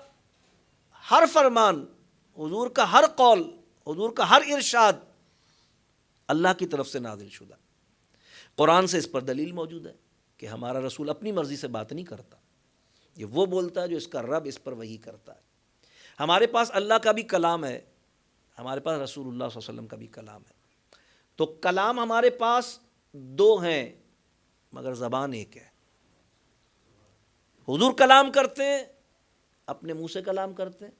ہر فرمان، حضور کا ہر قول، حضور کا ہر ارشاد اللہ کی طرف سے نازل شدہ۔ قرآن سے اس پر دلیل موجود ہے کہ ہمارا رسول اپنی مرضی سے بات نہیں کرتا، یہ وہ بولتا ہے جو اس کا رب اس پر وحی کرتا ہے۔ ہمارے پاس اللہ کا بھی کلام ہے، ہمارے پاس رسول اللہ صلی اللہ علیہ وسلم کا بھی کلام ہے۔ تو کلام ہمارے پاس دو ہیں مگر زبان ایک ہے۔ حضور کلام کرتے ہیں، اپنے منہ سے کلام کرتے ہیں،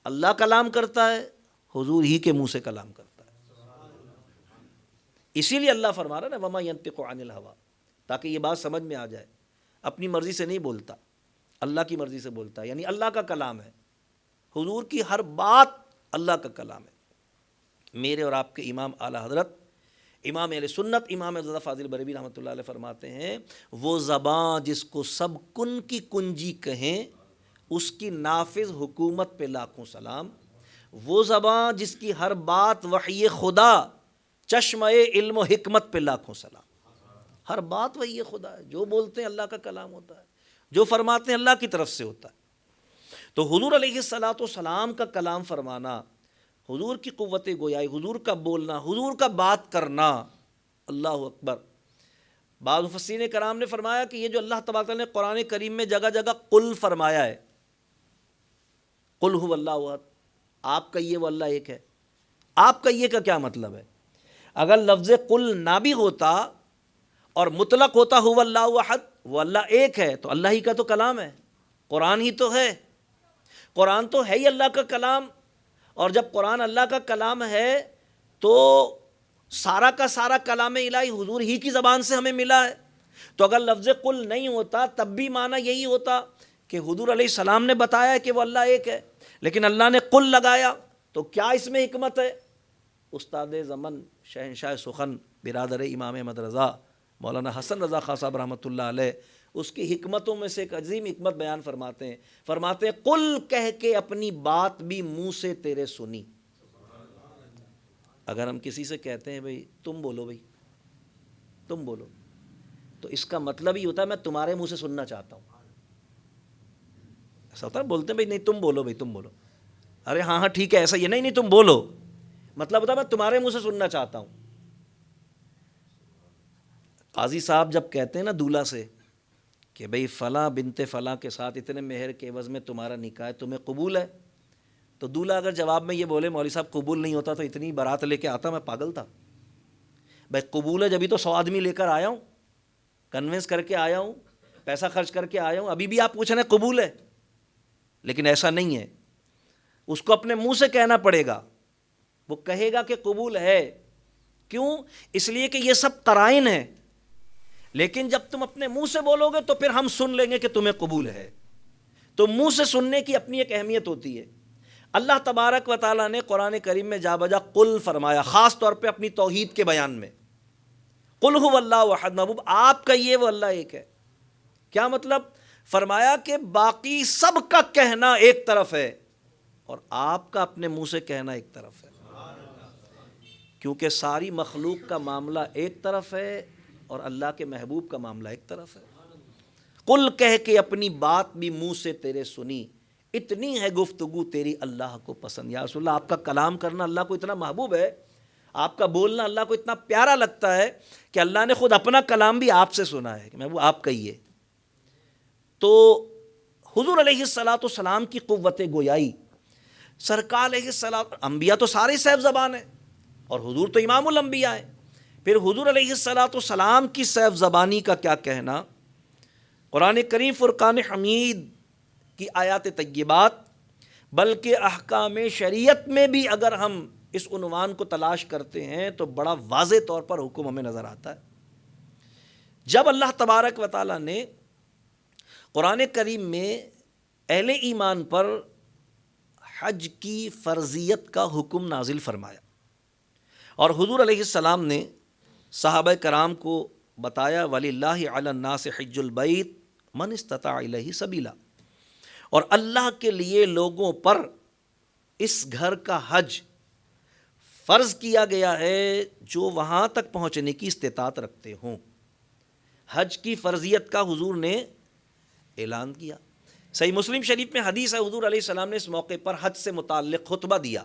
اللہ کلام کرتا ہے، حضور ہی کے منہ سے کلام کرتا ہے۔ اسی لیے اللہ فرما رہا ہے نا وما ينطق عن الهوى، تاکہ یہ بات سمجھ میں آ جائے، اپنی مرضی سے نہیں بولتا، اللہ کی مرضی سے بولتا ہے، یعنی اللہ کا کلام ہے۔ حضور کی ہر بات اللہ کا کلام ہے۔ میرے اور آپ کے امام اعلیٰ حضرت امام اہل سنت امام رضا فاضل بریلوی رحمۃ اللہ علیہ فرماتے ہیں، وہ زباں جس کو سب کن کی کنجی کہیں، اس کی نافذ حکومت پہ لاکھوں سلام۔ وہ زباں جس کی ہر بات وحی خدا، چشمہ علم و حکمت پہ لاکھوں سلام۔ ہر بات وحی خدا ہے، جو بولتے ہیں اللہ کا کلام ہوتا ہے، جو فرماتے ہیں اللہ کی طرف سے ہوتا ہے۔ تو حضور علیہ الصلاۃ والسلام کا کلام فرمانا، حضور کی قوت گویائی، حضور کا بولنا، حضور کا بات کرنا، اللہ اکبر۔ بعض مفسرین کرام نے فرمایا کہ یہ جو اللہ تبارک و تعالیٰ نے قرآن کریم میں جگہ جگہ قل فرمایا ہے، قل هو اللہ احد، آپ کہیے وہ اللہ ایک ہے۔ آپ کہیے کا کیا مطلب ہے؟ اگر لفظ قل نہ بھی ہوتا اور مطلق ہوتا هو اللہ احد، وہ اللہ ایک ہے، تو اللہ ہی کا تو کلام ہے، قرآن ہی تو ہے، قرآن تو ہے ہی اللہ کا کلام۔ اور جب قرآن اللہ کا کلام ہے تو سارا کا سارا کلام الہی حضور ہی کی زبان سے ہمیں ملا ہے۔ تو اگر لفظ قل نہیں ہوتا تب بھی معنی یہی ہوتا کہ حضور علیہ السلام نے بتایا کہ وہ اللہ ایک ہے، لیکن اللہ نے قل لگایا، تو کیا اس میں حکمت ہے؟ استاد زمن شہنشاہ سخن برادر امام احمد رضا مولانا حسن رضا خان صاحب رحمۃ اللہ علیہ اس کی حکمتوں میں سے ایک عظیم حکمت بیان فرماتے ہیں، قل کہہ کے اپنی بات بھی منہ سے تیرے سنی۔ اگر ہم کسی سے کہتے ہیں بھئی تم بولو، بھئی تم بولو، تو اس کا مطلب ہی ہوتا ہے میں تمہارے منہ سے سننا چاہتا ہوں۔ ایسا ہوتا ہے بولتے ہیں بھئی نہیں تم بولو، بھئی تم بولو، ارے ہاں ہاں ٹھیک ہے ایسا، یہ نہیں تم بولو، مطلب ہوتا ہے میں تمہارے منہ سے سننا چاہتا ہوں۔ قاضی صاحب جب کہتے ہیں نا دولہا سے کہ بھئی فلاں بنت فلاں کے ساتھ اتنے مہر کے عوض میں تمہارا نکاح ہے، تمہیں قبول ہے؟ تو دولہا اگر جواب میں یہ بولے مولوی صاحب قبول نہیں ہوتا تو اتنی بارات لے کے آتا، میں پاگل تھا؟ بھائی قبول ہے جبھی تو 100 آدمی لے کر آیا ہوں، کنونس کر کے آیا ہوں، پیسہ خرچ کر کے آیا ہوں، ابھی بھی آپ پوچھ رہے ہیں قبول ہے؟ لیکن ایسا نہیں ہے، اس کو اپنے منہ سے کہنا پڑے گا، وہ کہے گا کہ قبول ہے۔ کیوں؟ اس لیے کہ یہ سب قرائن ہیں، لیکن جب تم اپنے منہ سے بولو گے تو پھر ہم سن لیں گے کہ تمہیں قبول ہے۔ تو منہ سے سننے کی اپنی ایک اہمیت ہوتی ہے۔ اللہ تبارک و تعالیٰ نے قرآن کریم میں جا بجا قل فرمایا، خاص طور پہ اپنی توحید کے بیان میں، قل هو اللہ احد، محبوب آپ کہیے وہ اللہ ایک ہے۔ کیا مطلب؟ فرمایا کہ باقی سب کا کہنا ایک طرف ہے اور آپ کا اپنے منہ سے کہنا ایک طرف ہے، کیونکہ ساری مخلوق کا معاملہ ایک طرف ہے اور اللہ کے محبوب کا معاملہ ایک طرف ہے۔ قل کہہ کے اپنی بات بھی منہ سے تیرے سنی، اتنی ہے گفتگو تیری اللہ کو پسند۔ یا رسول اللہ آپ کا کلام کرنا اللہ کو اتنا محبوب ہے، آپ کا بولنا اللہ کو اتنا پیارا لگتا ہے کہ اللہ نے خود اپنا کلام بھی آپ سے سنا ہے کہ محبوب آپ کہیے۔ تو حضور علیہ الصلاۃ والسلام کی قوت گویائی، سرکار علیہ السلام، انبیاء تو سارے صاحب زبان ہیں اور حضور تو امام الانبیاء ہیں، پھر حضور علیہ الصلاۃ والسلام کی صاحب زبانی کا کیا کہنا۔ قرآن کریم فرقان حمید کی آیات طیبات، بلکہ احکام شریعت میں بھی اگر ہم اس عنوان کو تلاش کرتے ہیں تو بڑا واضح طور پر حکم ہمیں نظر آتا ہے۔ جب اللہ تبارک و تعالیٰ نے قرآن کریم میں اہل ایمان پر حج کی فرضیت کا حکم نازل فرمایا اور حضور علیہ السلام نے صحابہ کرام کو بتایا وَلِلَّهِ عَلَى النَّاسِ حِجُّ الْبَيْتِ مَنِ اسْتَطَاعَ إِلَيْهِ سَبِيلًا، اور اللہ کے لیے لوگوں پر اس گھر کا حج فرض کیا گیا ہے جو وہاں تک پہنچنے کی استطاعت رکھتے ہوں۔ حج کی فرضیت کا حضور نے اعلان کیا۔ صحیح مسلم شریف میں حدیث ہے، حضور علیہ السلام نے اس موقع پر حج سے متعلق خطبہ دیا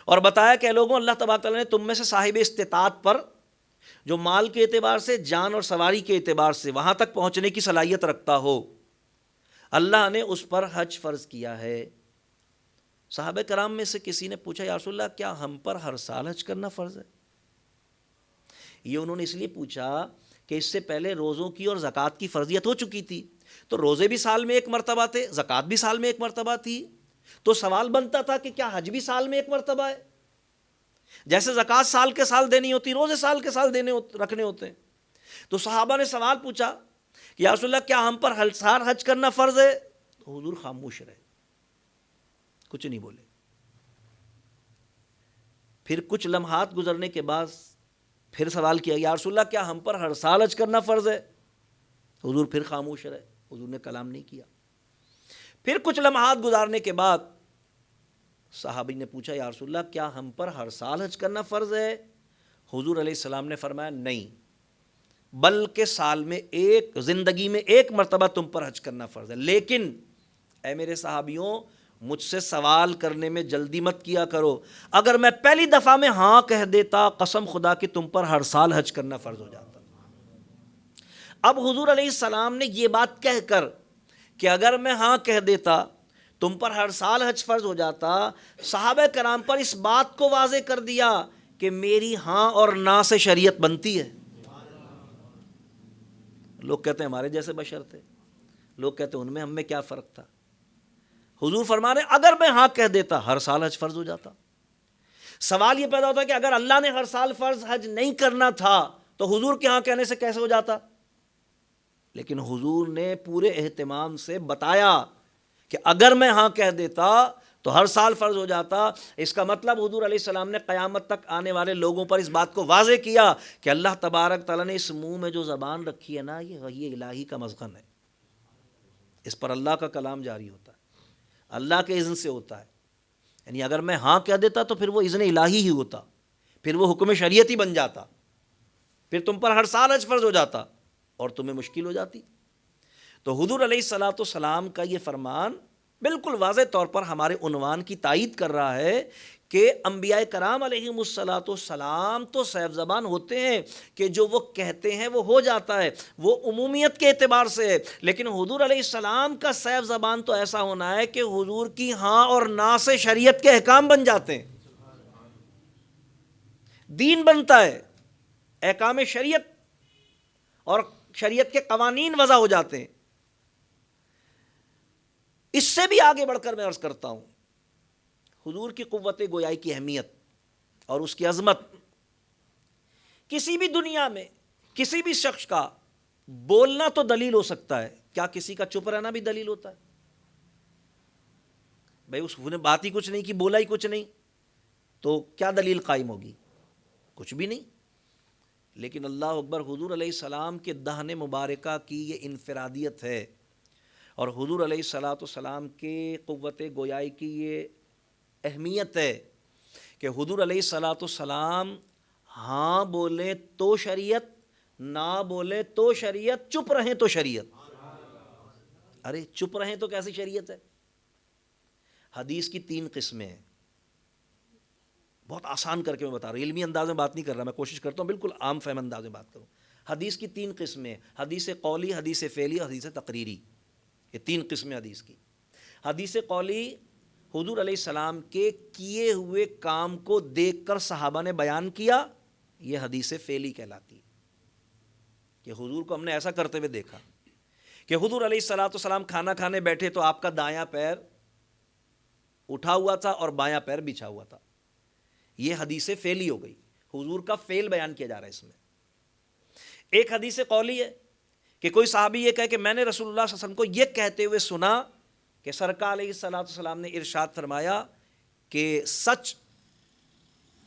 اور بتایا کہ لوگوں اللہ تبارک و تعالیٰ نے تم میں سے صاحب استطاعت پر جو مال کے اعتبار سے، جان اور سواری کے اعتبار سے وہاں تک پہنچنے کی صلاحیت رکھتا ہو، اللہ نے اس پر حج فرض کیا ہے۔ صحابہ کرام میں سے کسی نے پوچھا یا رسول اللہ کیا ہم پر ہر سال حج کرنا فرض ہے؟ یہ انہوں نے اس لیے پوچھا کہ اس سے پہلے روزوں کی اور زکوٰۃ کی فرضیت ہو چکی تھی، تو روزے بھی سال میں ایک مرتبہ تھے، زکوٰۃ بھی سال میں ایک مرتبہ تھی، تو سوال بنتا تھا کہ کیا حج بھی سال میں ایک مرتبہ ہے؟ جیسے زکوٰۃ سال کے سال دینی ہوتی، روزے سال کے سال رکھنے ہوتے ہیں۔ تو صحابہ نے سوال پوچھا کہ یا رسول اللہ کیا ہم پر ہر سال حج کرنا فرض ہے؟ تو حضور خاموش رہے، کچھ نہیں بولے۔ پھر کچھ لمحات گزرنے کے بعد پھر سوال کیا یا رسول اللہ کیا ہم پر ہر سال حج کرنا فرض ہے؟ حضور پھر خاموش رہے، حضور نے کلام نہیں کیا۔ پھر کچھ لمحات گزارنے کے بعد صحابی نے پوچھا یا رسول اللہ کیا ہم پر ہر سال حج کرنا فرض ہے؟ حضور علیہ السلام نے فرمایا نہیں، بلکہ سال میں ایک، زندگی میں ایک مرتبہ تم پر حج کرنا فرض ہے، لیکن اے میرے صحابیوں مجھ سے سوال کرنے میں جلدی مت کیا کرو، اگر میں پہلی دفعہ میں ہاں کہہ دیتا قسم خدا کہ تم پر ہر سال حج کرنا فرض ہو جاتا۔ اب حضور علیہ السلام نے یہ بات کہہ کر کہ اگر میں ہاں کہہ دیتا تم پر ہر سال حج فرض ہو جاتا، صحابہ کرام پر اس بات کو واضح کر دیا کہ میری ہاں اور نہ سے شریعت بنتی ہے۔ لوگ کہتے ہیں ہمارے جیسے بشر تھے، لوگ کہتے ہیں ان میں ہم میں کیا فرق تھا۔ حضور فرما رہے اگر میں ہاں کہہ دیتا ہر سال حج فرض ہو جاتا۔ سوال یہ پیدا ہوتا ہے کہ اگر اللہ نے ہر سال فرض حج نہیں کرنا تھا تو حضور کے ہاں کہنے سے کیسے ہو جاتا؟ لیکن حضور نے پورے اہتمام سے بتایا کہ اگر میں ہاں کہہ دیتا تو ہر سال فرض ہو جاتا۔ اس کا مطلب حضور علیہ السلام نے قیامت تک آنے والے لوگوں پر اس بات کو واضح کیا کہ اللہ تبارک تعالیٰ نے اس منہ میں جو زبان رکھی ہے نا، یہ وحی الہی کا مذہن ہے، اس پر اللہ کا کلام جاری ہوتا ہے، اللہ کے اذن سے ہوتا ہے۔ یعنی اگر میں ہاں کہہ دیتا تو پھر وہ اذن الہی ہی ہوتا، پھر وہ حکم شریعت ہی بن جاتا، پھر تم پر ہر سال حج فرض ہو جاتا اور تمہیں مشکل ہو جاتی۔ تو حضور علیہ الصلوۃ والسلام کا یہ فرمان بالکل واضح طور پر ہمارے عنوان کی تائید کر رہا ہے کہ انبیاء کرام علیہم الصلوۃ والسلام تو صاحب زبان ہوتے ہیں کہ جو وہ کہتے ہیں وہ ہو جاتا ہے، وہ عمومیت کے اعتبار سے ہے، لیکن حضور علیہ السلام کا صاحب زبان تو ایسا ہونا ہے کہ حضور کی ہاں اور نہ سے شریعت کے احکام بن جاتے ہیں، دین بنتا ہے، احکام شریعت اور شریعت کے قوانین وضع ہو جاتے ہیں۔ اس سے بھی آگے بڑھ کر میں عرض کرتا ہوں حضور کی قوت گویائی کی اہمیت اور اس کی عظمت۔ کسی بھی دنیا میں کسی بھی شخص کا بولنا تو دلیل ہو سکتا ہے، کیا کسی کا چپ رہنا بھی دلیل ہوتا ہے؟ بھائی اس نے بات ہی کچھ نہیں کی، بولا ہی کچھ نہیں، تو کیا دلیل قائم ہوگی؟ کچھ بھی نہیں۔ لیکن اللہ اکبر، حضور علیہ السلام کے دہن مبارکہ کی یہ انفرادیت ہے، اور حضور علیہ الصلوۃ والسلام کے قوت گویائی کی یہ اہمیت ہے کہ حضور علیہ الصلوۃ والسلام ہاں بولیں تو شریعت، نہ بولیں تو شریعت، چپ رہیں تو شریعت۔ ارے چپ رہیں تو کیسی شریعت ہے؟ حدیث کی 3 قسمیں ہیں، بہت آسان کر کے میں بتا رہا ہوں، علمی انداز میں بات نہیں کر رہا، میں کوشش کرتا ہوں بالکل عام فہم انداز میں بات کروں۔ حدیث کی 3 قسمیں، حدیث قولی، حدیث فعلی، حدیث تقریری، یہ 3 قسمیں حدیث کی۔ حدیث قولی حضور علیہ السلام کے کیے ہوئے کام کو دیکھ کر صحابہ نے بیان کیا، یہ حدیث فعلی کہلاتی ہے، کہ حضور کو ہم نے ایسا کرتے ہوئے دیکھا کہ حضور علیہ الصلوۃ والسلام کھانا کھانے بیٹھے تو آپ کا دایاں پیر اٹھا ہوا تھا اور بایاں پیر بچھا ہوا تھا، یہ حدیث فعلی ہو گئی، حضور کا فعل بیان کیا جا رہا ہے اس میں۔ ایک حدیث قولی ہے کہ کوئی صحابی یہ کہے کہ میں نے رسول اللہ صلی اللہ علیہ وسلم کو یہ کہتے ہوئے سنا کہ سرکار علیہ الصلوۃ والسلام نے ارشاد فرمایا کہ سچ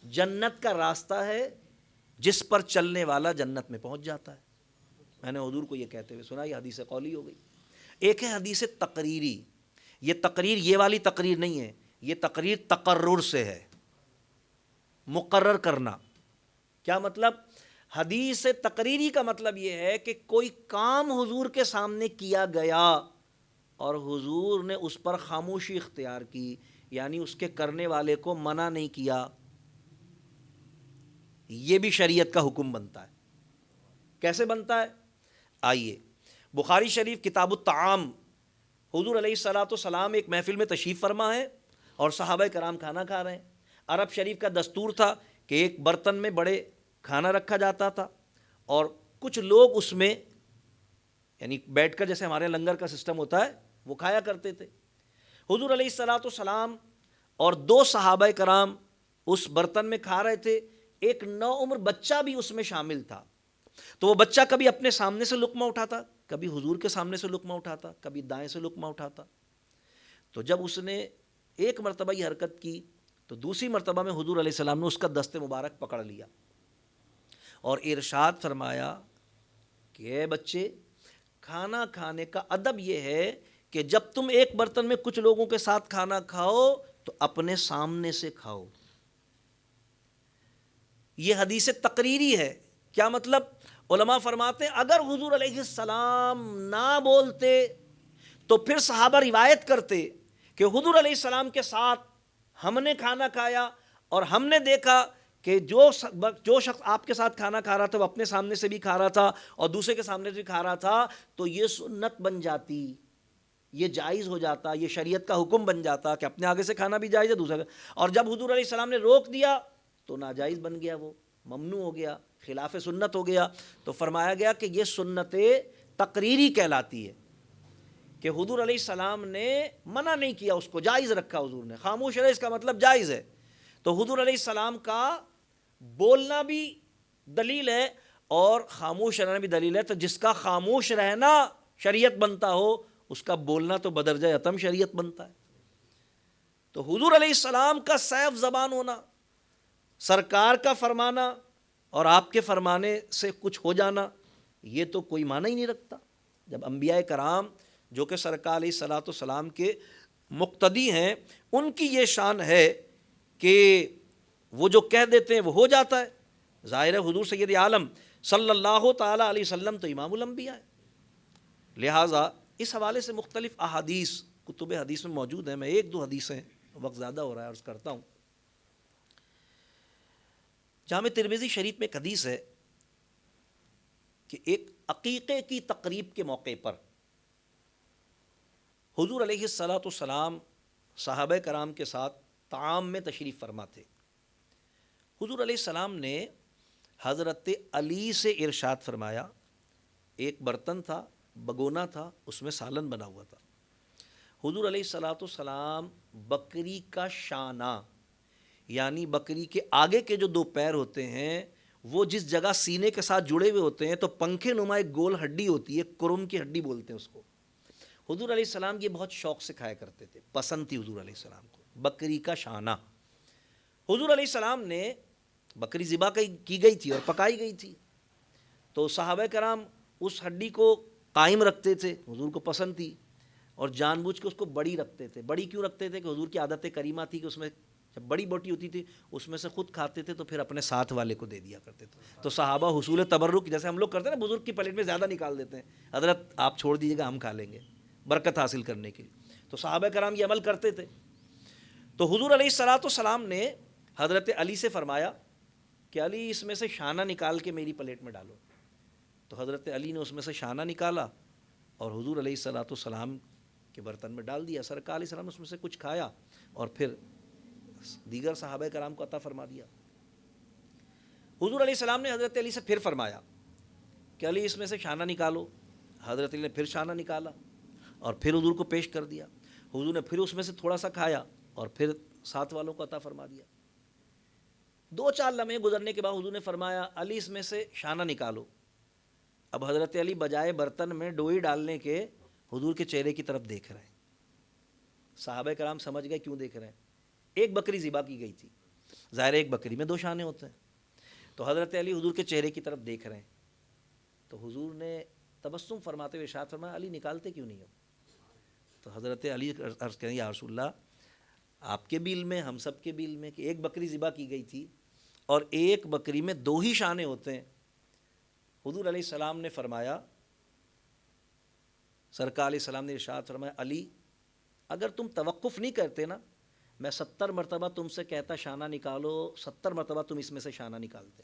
جنت کا راستہ ہے جس پر چلنے والا جنت میں پہنچ جاتا ہے، میں نے حضور کو یہ کہتے ہوئے سنا، یہ حدیث قولی ہو گئی۔ ایک ہے حدیث تقریری، یہ تقریر یہ والی تقریر نہیں ہے، یہ تقریر تقرر سے ہے، مقرر کرنا۔ کیا مطلب؟ حدیث تقریری کا مطلب یہ ہے کہ کوئی کام حضور کے سامنے کیا گیا اور حضور نے اس پر خاموشی اختیار کی، یعنی اس کے کرنے والے کو منع نہیں کیا، یہ بھی شریعت کا حکم بنتا ہے۔ کیسے بنتا ہے؟ آئیے بخاری شریف کتاب الطعام، حضور علیہ الصلاۃ والسلام ایک محفل میں تشریف فرما ہے اور صحابہ کرام کھانا کھا رہے ہیں۔ عرب شریف کا دستور تھا کہ ایک برتن میں بڑے کھانا رکھا جاتا تھا اور کچھ لوگ اس میں یعنی بیٹھ کر، جیسے ہمارے لنگر کا سسٹم ہوتا ہے، وہ کھایا کرتے تھے۔ حضور علیہ الصلاۃ والسلام اور دو صحابہ کرام اس برتن میں کھا رہے تھے، ایک نوعمر بچہ بھی اس میں شامل تھا۔ تو وہ بچہ کبھی اپنے سامنے سے لقمہ اٹھاتا، کبھی حضور کے سامنے سے لقمہ اٹھاتا، کبھی دائیں سے لقمہ اٹھاتا۔ تو جب اس نے ایک مرتبہ یہ حرکت کی تو دوسری مرتبہ میں حضور علیہ السلام نے اس کا دست مبارک پکڑ لیا اور ارشاد فرمایا کہ اے بچے، کھانا کھانے کا ادب یہ ہے کہ جب تم ایک برتن میں کچھ لوگوں کے ساتھ کھانا کھاؤ تو اپنے سامنے سے کھاؤ۔ یہ حدیث تقریری ہے۔ کیا مطلب؟ علماء فرماتے ہیں اگر حضور علیہ السلام نہ بولتے تو پھر صحابہ روایت کرتے کہ حضور علیہ السلام کے ساتھ ہم نے کھانا کھایا اور ہم نے دیکھا کہ جو شخص آپ کے ساتھ کھانا کھا رہا تھا وہ اپنے سامنے سے بھی کھا رہا تھا اور دوسرے کے سامنے سے بھی کھا رہا تھا، تو یہ سنت بن جاتی، یہ جائز ہو جاتا، یہ شریعت کا حکم بن جاتا کہ اپنے آگے سے کھانا بھی جائز ہے دوسرے کا۔ اور جب حضور علیہ السلام نے روک دیا تو ناجائز بن گیا، وہ ممنوع ہو گیا، خلاف سنت ہو گیا۔ تو فرمایا گیا کہ یہ سنت تقریری کہلاتی ہے کہ حضور علیہ السلام نے منع نہیں کیا، اس کو جائز رکھا، حضور نے خاموش رہے، اس کا مطلب جائز ہے۔ تو حضور علیہ السلام کا بولنا بھی دلیل ہے اور خاموش رہنا بھی دلیل ہے۔ تو جس کا خاموش رہنا شریعت بنتا ہو اس کا بولنا تو بدرجہ اتم شریعت بنتا ہے۔ تو حضور علیہ السلام کا سیف زبان ہونا، سرکار کا فرمانا اور آپ کے فرمانے سے کچھ ہو جانا، یہ تو کوئی معنی ہی نہیں رکھتا۔ جب انبیاء کرام جو کہ سرکار علیہ الصلاۃ والسلام کے مقتدی ہیں، ان کی یہ شان ہے کہ وہ جو کہہ دیتے ہیں وہ ہو جاتا ہے۔ ظاہر ہے حضور سید عالم صلی اللہ تعالیٰ علیہ وسلم تو امام الانبیاء ہے، لہٰذا اس حوالے سے مختلف احادیث کتب حدیث میں موجود ہیں۔ میں ایک دو حدیثیں، وقت زیادہ ہو رہا ہے عرض کرتا ہوں۔ جامع ترمذی شریف میں ایک حدیث ہے کہ ایک عقیقے کی تقریب کے موقع پر حضور علیہ الصلاۃ والسلام صحابہ کرام کے ساتھ طعام میں تشریف فرما تھے۔ حضور علیہ السلام نے حضرت علی سے ارشاد فرمایا، ایک برتن تھا، بگونا تھا، اس میں سالن بنا ہوا تھا۔ حضور علیہ الصلاۃ والسلام بکری کا شانہ، یعنی بکری کے آگے کے جو دو پیر ہوتے ہیں وہ جس جگہ سینے کے ساتھ جڑے ہوئے ہوتے ہیں تو پنکھے نما ایک گول ہڈی ہوتی ہے، کرم کی ہڈی بولتے ہیں اس کو۔ حضور علیہ السلام یہ بہت شوق سے کھایا کرتے تھے، پسند تھی حضور علیہ السلام کو بکری کا شانہ۔ حضور علیہ السلام نے بکری ذبح کی گئی تھی اور پکائی گئی تھی، تو صحابہ کرام اس ہڈی کو قائم رکھتے تھے، حضور کو پسند تھی اور جان بوجھ کے اس کو بڑی رکھتے تھے۔ بڑی کیوں رکھتے تھے؟ کہ حضور کی عادت کریمہ تھی کہ اس میں جب بڑی بوٹی ہوتی تھی اس میں سے خود کھاتے تھے تو پھر اپنے ساتھ والے کو دے دیا کرتے تھے۔ تو صحابہ حصول تبرک، جیسے ہم لوگ کرتے ہیں نا، بزرگ کی پلیٹ میں زیادہ نکال دیتے ہیں، حضرت آپ چھوڑ دیجیے گا ہم کھا لیں گے، برکت حاصل کرنے کے لیے۔ تو صحابہ کرام یہ عمل کرتے تھے۔ تو حضور علیہ الصلاۃ والسلام نے حضرت علی سے فرمایا کہ علی اس میں سے شانہ نکال کے میری پلیٹ میں ڈالو۔ تو حضرت علی نے اس میں سے شانہ نکالا اور حضور علیہ الصلاۃ والسلام کے برتن میں ڈال دیا۔ سرکار علیہ السلام نے اس میں سے کچھ کھایا اور پھر دیگر صحابہ کرام کو عطا فرما دیا۔ حضور علیہ السلام نے حضرت علی سے پھر فرمایا کہ علی اس میں سے شانہ نکالو۔ حضرت علی نے پھر شانہ نکالا اور پھر حضور کو پیش کر دیا۔ حضور نے پھر اس میں سے تھوڑا سا کھایا اور پھر ساتھ والوں کو عطا فرما دیا۔ دو چار لمحے گزرنے کے بعد حضور نے فرمایا علی اس میں سے شانہ نکالو۔ اب حضرت علی بجائے برتن میں ڈوئی ڈالنے کے حضور کے چہرے کی طرف دیکھ رہے ہیں۔ صحابہ کرام سمجھ گئے کیوں دیکھ رہے ہیں۔ ایک بکری ذبح کی گئی تھی، ظاہر ایک بکری میں دو شانے ہوتے ہیں، تو حضرت علی حضور کے چہرے کی طرف دیکھ رہے ہیں۔ تو حضور نے تبسم فرماتے ہوئے ارشاد فرمایا علی نکالتے کیوں نہیں ہو؟ تو حضرت علی عرض کریں یا رسول اللہ، آپ کے بھی علم میں، ہم سب کے بھی علم میں کہ ایک بکری ذبح کی گئی تھی اور ایک بکری میں دو ہی شانے ہوتے ہیں۔ حضور علیہ السلام نے فرمایا، سرکار علیہ السلام نے ارشاد فرمایا علی اگر تم توقف نہیں کرتے نا، میں 70 مرتبہ تم سے کہتا شانہ نکالو، 70 مرتبہ تم اس میں سے شانہ نکالتے۔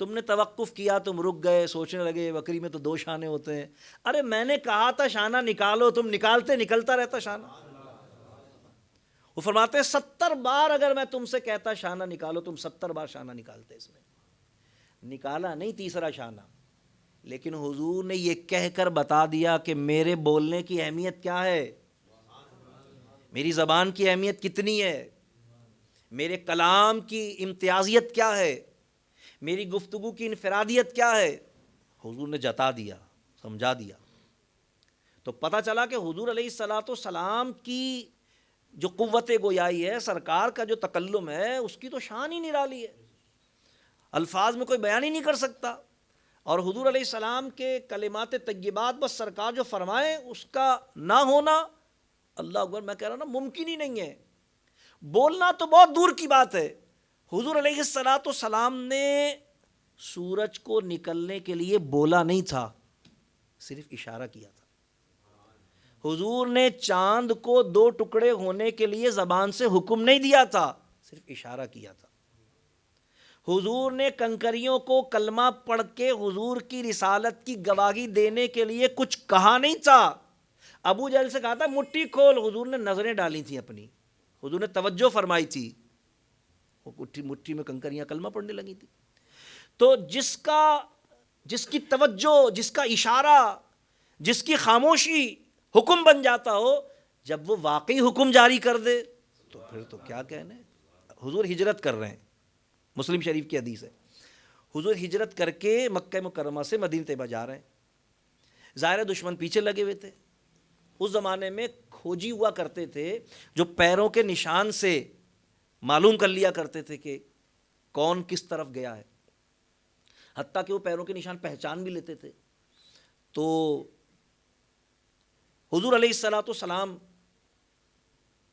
تم نے توقف کیا، تم رک گئے، سوچنے لگے بکری میں تو 2 شانے ہوتے ہیں. ارے میں نے کہا تھا شانہ نکالو، تم نکالتے نکلتا رہتا شانہ. وہ فرماتے ہیں 70 بار اگر میں تم سے کہتا شانہ نکالو، تم 70 بار شانہ نکالتے. اس نے نکالا نہیں تیسرا شانہ، لیکن حضور نے یہ کہہ کر بتا دیا کہ میرے بولنے کی اہمیت کیا ہے، میری زبان کی اہمیت کتنی ہے، میرے کلام کی امتیازیت کیا ہے، میری گفتگو کی انفرادیت کیا ہے. حضور نے جتا دیا، سمجھا دیا. تو پتہ چلا کہ حضور علیہ الصلاۃ والسلام کی جو قوت گویائی ہے، سرکار کا جو تکلم ہے، اس کی تو شان ہی نرالی ہے، الفاظ میں کوئی بیان ہی نہیں کر سکتا. اور حضور علیہ السلام کے کلمات طیبات بس سرکار جو فرمائے اس کا نہ ہونا، اللہ اکبر، میں کہہ رہا ہوں نا، ممکن ہی نہیں ہے. بولنا تو بہت دور کی بات ہے. حضور علیہ الصلاۃ والسلام نے سورج کو نکلنے کے لیے بولا نہیں تھا، صرف اشارہ کیا تھا. حضور نے چاند کو 2 ٹکڑے ہونے کے لیے زبان سے حکم نہیں دیا تھا، صرف اشارہ کیا تھا. حضور نے کنکریوں کو کلمہ پڑھ کے حضور کی رسالت کی گواہی دینے کے لیے کچھ کہا نہیں تھا. ابو جہل سے کہا تھا مٹھی کھول، حضور نے نظریں ڈالی تھیں اپنی، حضور نے توجہ فرمائی تھی، وہ مٹھی میں کنکریاں کلمہ پڑھنے لگی تھی. تو جس کی توجہ، جس کا اشارہ، جس کی خاموشی حکم بن جاتا ہو، جب وہ واقعی حکم جاری کر دے تو پھر تو کیا کہنے. حضور ہجرت کر رہے ہیں، مسلم شریف کی حدیث ہے، حضور ہجرت کر کے مکہ مکرمہ سے مدینہ طیبہ جا رہے ہیں. ظاہر دشمن پیچھے لگے ہوئے تھے. اس زمانے میں کھوجی ہوا کرتے تھے جو پیروں کے نشان سے معلوم کر لیا کرتے تھے کہ کون کس طرف گیا ہے، حتیٰ کہ وہ پیروں کے نشان پہچان بھی لیتے تھے. تو حضور علیہ الصلاۃ والسلام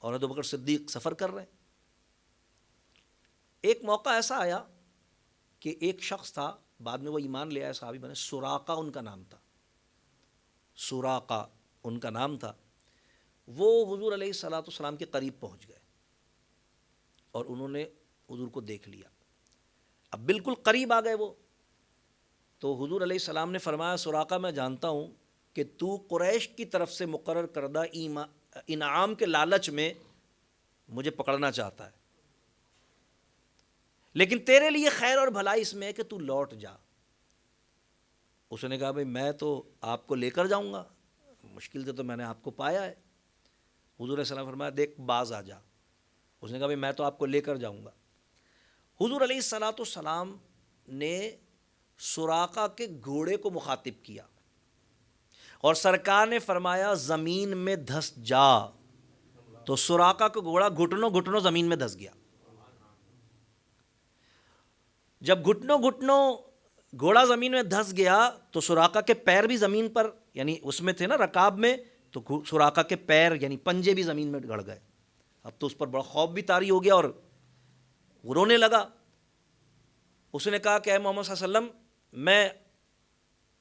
اور ابوبکر صدیق سفر کر رہے ہیں. ایک موقع ایسا آیا کہ ایک شخص تھا، بعد میں وہ ایمان لے آیا، صحابی بنے، سراقہ ان کا نام تھا، سراقہ ان کا نام تھا. وہ حضور علیہ الصلاۃ والسلام کے قریب پہنچ گئے اور انہوں نے حضور کو دیکھ لیا. اب بالکل قریب آ گئے وہ، تو حضور علیہ السلام نے فرمایا سراقہ میں جانتا ہوں کہ تو قریش کی طرف سے مقرر کردہ انعام کے لالچ میں مجھے پکڑنا چاہتا ہے، لیکن تیرے لیے خیر اور بھلائی اس میں ہے کہ تو لوٹ جا. اس نے کہا بھئی میں تو آپ کو لے کر جاؤں گا، مشکل سے تو میں نے آپ کو پایا ہے. حضور علیہ السلام فرمایا دیکھ باز آ جا. اس نے کہا بھئی میں تو آپ کو لے کر جاؤں گا. حضور علیہ الصلاۃ والسلام نے سراقہ کے گھوڑے کو مخاطب کیا اور سرکار نے فرمایا زمین میں دھس جا. تو سراقہ کا گھوڑا گھٹنوں گھٹنوں زمین میں دھس گیا. جب گھٹنوں گھٹنوں گھوڑا زمین میں دھس گیا تو سراقہ کے پیر بھی زمین پر، یعنی اس میں تھے نا رکاب میں، تو سراقہ کے پیر یعنی پنجے بھی زمین میں گڑ گئے. اب تو اس پر بڑا خوف بھی طاری ہو گیا اور وہ رونے لگا. اس نے کہا کہ اے محمد صلی اللہ علیہ وسلم، میں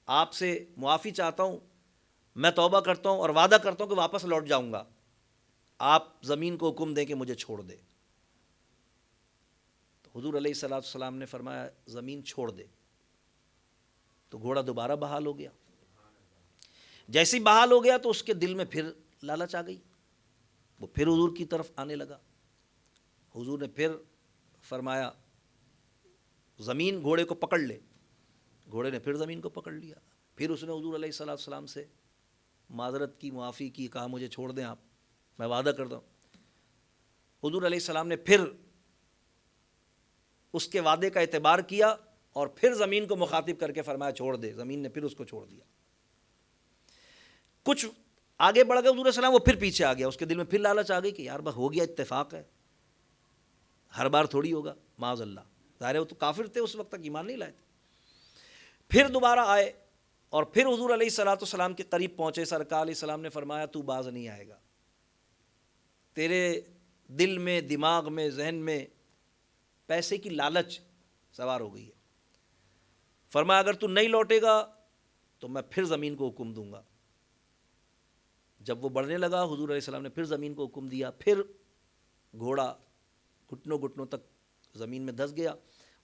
آپ سے معافی چاہتا ہوں، میں توبہ کرتا ہوں اور وعدہ کرتا ہوں کہ واپس لوٹ جاؤں گا، آپ زمین کو حکم دیں کہ مجھے چھوڑ دے. تو حضور علیہ الصلاۃ والسلام نے فرمایا زمین چھوڑ دے. تو گھوڑا دوبارہ بحال ہو گیا. جیسے ہی بحال ہو گیا تو اس کے دل میں پھر لالچ آ گئی، وہ پھر حضور کی طرف آنے لگا. حضور نے پھر فرمایا زمین گھوڑے کو پکڑ لے. گھوڑے نے پھر زمین کو پکڑ لیا. پھر اس نے حضور علیہ الصلاۃ والسلام سے معذرت کی، معافی کی، کہا مجھے چھوڑ دیں آپ، میں وعدہ کرتا ہوں. حضور علیہ السلام نے پھر اس کے وعدے کا اعتبار کیا اور پھر زمین کو مخاطب کر کے فرمایا چھوڑ دے. زمین نے پھر اس کو چھوڑ دیا. کچھ آگے بڑھ گئے حضور علیہ السلام، وہ پھر پیچھے آ گیا. اس کے دل میں پھر لالچ آ گئی کہ یار بس ہو گیا، اتفاق ہے، ہر بار تھوڑی ہوگا، معاذ اللہ. ظاہر ہے وہ تو کافر تھے، اس وقت تک ایمان نہیں لائے تھے. پھر دوبارہ آئے اور پھر حضور علیہ الصلاۃ والسلام کے قریب پہنچے. سرکار علیہ السلام نے فرمایا تو باز نہیں آئے گا، تیرے دل میں، دماغ میں، ذہن میں پیسے کی لالچ سوار ہو گئی ہے. فرمایا اگر تو نہیں لوٹے گا تو میں پھر زمین کو حکم دوں گا. جب وہ بڑھنے لگا حضور علیہ السلام نے پھر زمین کو حکم دیا. پھر گھوڑا گھٹنوں گھٹنوں تک زمین میں دھس گیا،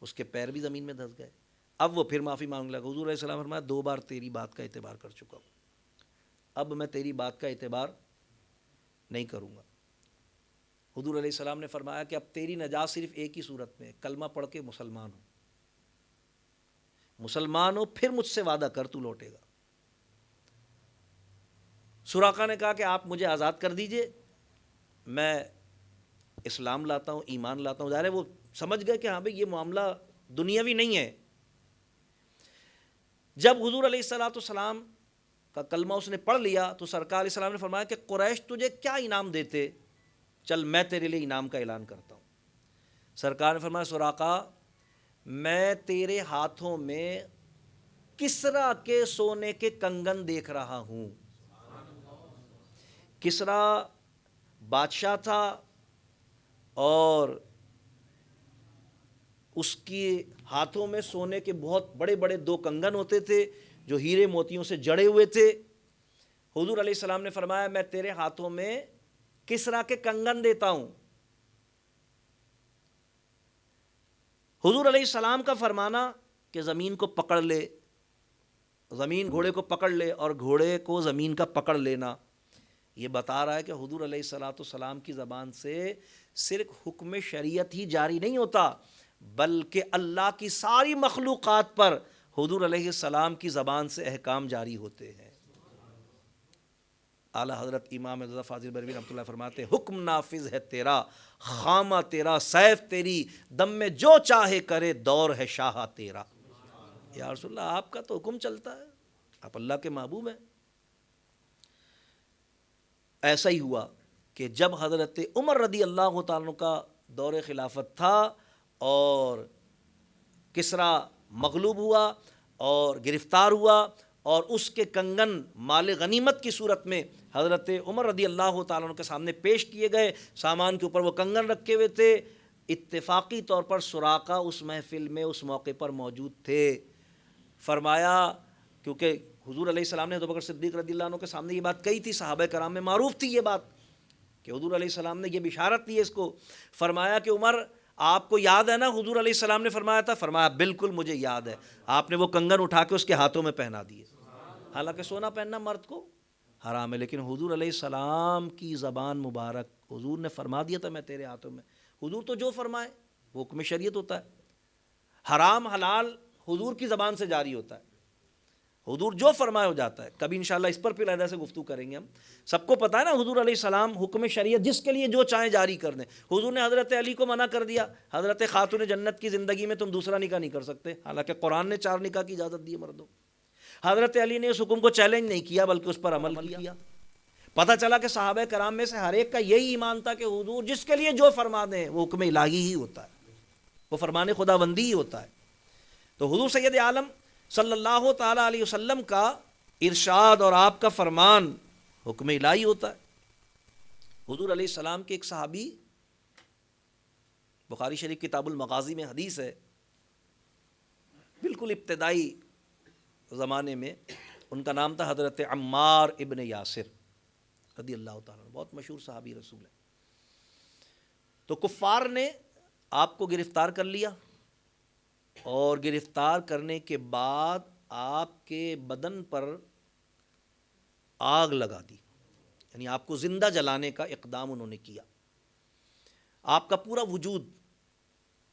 اس کے پیر بھی زمین میں دھس گئے. اب وہ پھر معافی مانگ لگا. حضور علیہ السلام فرمایا 2 بار تیری بات کا اعتبار کر چکا ہوں, اب میں تیری بات کا اعتبار نہیں کروں گا. حضور علیہ السلام نے فرمایا کہ اب تیری نجات صرف ایک ہی صورت میں ہے, کلمہ پڑھ کے مسلمان ہو. مسلمان ہو پھر مجھ سے وعدہ کر تو لوٹے گا. سراقہ نے کہا کہ آپ مجھے آزاد کر دیجئے, میں اسلام لاتا ہوں, ایمان لاتا ہوں. ظاہر ہے وہ سمجھ گئے کہ ہاں بھئی یہ معاملہ دنیاوی نہیں ہے. جب حضور علیہ الصلوۃ والسلام کا کلمہ اس نے پڑھ لیا تو سرکار علیہ السلام نے فرمایا کہ قریش تجھے کیا انعام دیتے, چل میں تیرے لیے انعام کا اعلان کرتا ہوں. سرکار نے فرمایا سراقہ میں تیرے ہاتھوں میں کسریٰ کے سونے کے کنگن دیکھ رہا ہوں. کسریٰ بادشاہ تھا اور اس کے ہاتھوں میں سونے کے بہت بڑے بڑے 2 کنگن ہوتے تھے جو ہیرے موتیوں سے جڑے ہوئے تھے. حضور علیہ السلام نے فرمایا میں تیرے ہاتھوں میں کسریٰ کے کنگن دیتا ہوں. حضور علیہ السلام کا فرمانا کہ زمین کو پکڑ لے, زمین گھوڑے کو پکڑ لے اور گھوڑے کو زمین کا پکڑ لینا, یہ بتا رہا ہے کہ حضور علیہ الصلوۃ والسلام کی زبان سے صرف حکم شریعت ہی جاری نہیں ہوتا بلکہ اللہ کی ساری مخلوقات پر حضور علیہ السلام کی زبان سے احکام جاری ہوتے ہیں. اعلیٰ حضرت امام رضا فاضل بریلوی رحمۃ اللہ فرماتے ہیں حکم نافذ ہے تیرا, خامہ تیرا, سیف تیری, دم میں جو چاہے کرے, دور ہے شاہ تیرا. یا رسول اللہ آپ کا تو حکم چلتا ہے, آپ اللہ کے محبوب ہیں. ایسا ہی ہوا کہ جب حضرت عمر رضی اللہ تعالیٰ عنہ کا دور خلافت تھا اور کسریٰ مغلوب ہوا اور گرفتار ہوا اور اس کے کنگن مال غنیمت کی صورت میں حضرت عمر رضی اللہ تعالیٰ عنہ کے سامنے پیش کیے گئے. سامان کے اوپر وہ کنگن رکھے ہوئے تھے. اتفاقی طور پر سراقہ اس محفل میں اس موقع پر موجود تھے. فرمایا کیونکہ حضور علیہ السلام نے ابوبکر صدیق رضی اللہ عنہ کے سامنے یہ بات کہی تھی, صحابہ کرام میں معروف تھی یہ بات کہ حضور علیہ السلام نے یہ بشارت دی ہے اس کو. فرمایا کہ عمر آپ کو یاد ہے نا حضور علیہ السلام نے فرمایا تھا؟ فرمایا بالکل مجھے یاد ہے. آپ نے وہ کنگن اٹھا کے اس کے ہاتھوں میں پہنا دیے. حالانکہ سونا پہننا مرد کو حرام ہے, لیکن حضور علیہ السلام کی زبان مبارک, حضور نے فرما دیا تھا میں تیرے ہاتھوں میں. حضور تو جو فرمائے وہ حکم شریعت ہوتا ہے. حرام حلال حضور کی زبان سے جاری ہوتا ہے, حضور جو فرمائے ہو جاتا ہے. کبھی انشاءاللہ اس پر پھر علیحدہ سے گفتگو کریں گے. ہم سب کو پتہ ہے نا حضور علیہ السلام حکم شریعت جس کے لیے جو چاہیں جاری کر دیں. حضور نے حضرت علی کو منع کر دیا, حضرت خاتون جنت کی زندگی میں تم دوسرا نکاح نہیں کر سکتے, حالانکہ قرآن نے 4 نکاح کی اجازت دی ہے مردوں. حضرت علی نے اس حکم کو چیلنج نہیں کیا بلکہ اس پر عمل کیا. پتہ چلا کہ صحابہ کرام میں سے ہر ایک کا یہی ایمان تھا کہ حضور جس کے لیے جو فرما دیں وہ حکم الہی ہی ہوتا ہے, وہ فرمان خداوندی ہی ہوتا ہے. تو حضور سید عالم صلی اللہ تعالیٰ علیہ وسلم کا ارشاد اور آپ کا فرمان حکم الہی ہوتا ہے. حضور علیہ السلام کے ایک صحابی, بخاری شریف کتاب المغازی میں حدیث ہے, بالکل ابتدائی زمانے میں ان کا نام تھا حضرت عمار ابن یاسر رضی اللہ تعالیٰ, بہت مشہور صحابی رسول ہے. تو کفار نے آپ کو گرفتار کر لیا اور گرفتار کرنے کے بعد آپ کے بدن پر آگ لگا دی, یعنی آپ کو زندہ جلانے کا اقدام انہوں نے کیا. آپ کا پورا وجود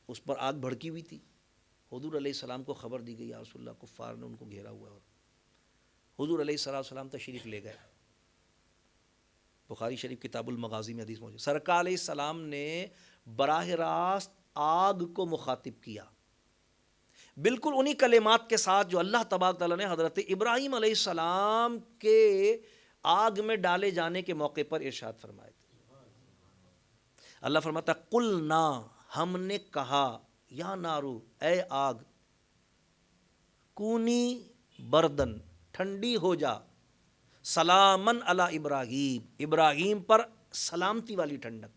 اس پر آگ بھڑکی ہوئی تھی. حضور علیہ السلام کو خبر دی گئی یا رسول اللہ کفار نے ان کو گھیرا ہوا ہے, اور حضور علیہ السلام تشریف لے گئے. بخاری شریف کتاب المغازی میں حدیث موجود. سرکار علیہ السلام نے براہ راست آگ کو مخاطب کیا, بالکل انہی کلمات کے ساتھ جو اللہ تبارک تعالیٰ نے حضرت ابراہیم علیہ السلام کے آگ میں ڈالے جانے کے موقع پر ارشاد فرمائے تھے. اللہ فرماتا قلنا, ہم نے کہا, یا نارو, اے آگ, کونی بردن, ٹھنڈی ہو جا, سلامن علی ابراہیم, ابراہیم پر سلامتی والی ٹھنڈک.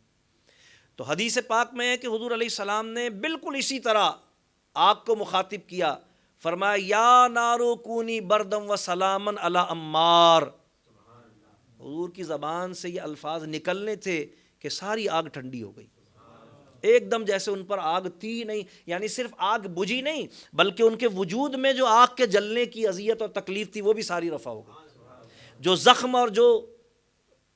تو حدیث پاک میں ہے کہ حضور علیہ السلام نے بالکل اسی طرح آگ کو مخاطب کیا, فرمایا یا نارو کونی بردم و سلامن علی عمار. حضور کی زبان سے یہ الفاظ نکلنے تھے کہ ساری آگ ٹھنڈی ہو گئی. ایک دم جیسے ان پر آگ تھی نہیں، یعنی صرف آگ بجھی نہیں بلکہ ان کے وجود میں جو آگ کے جلنے کی اذیت اور تکلیف تھی وہ بھی ساری رفع ہو گئی، جو زخم اور جو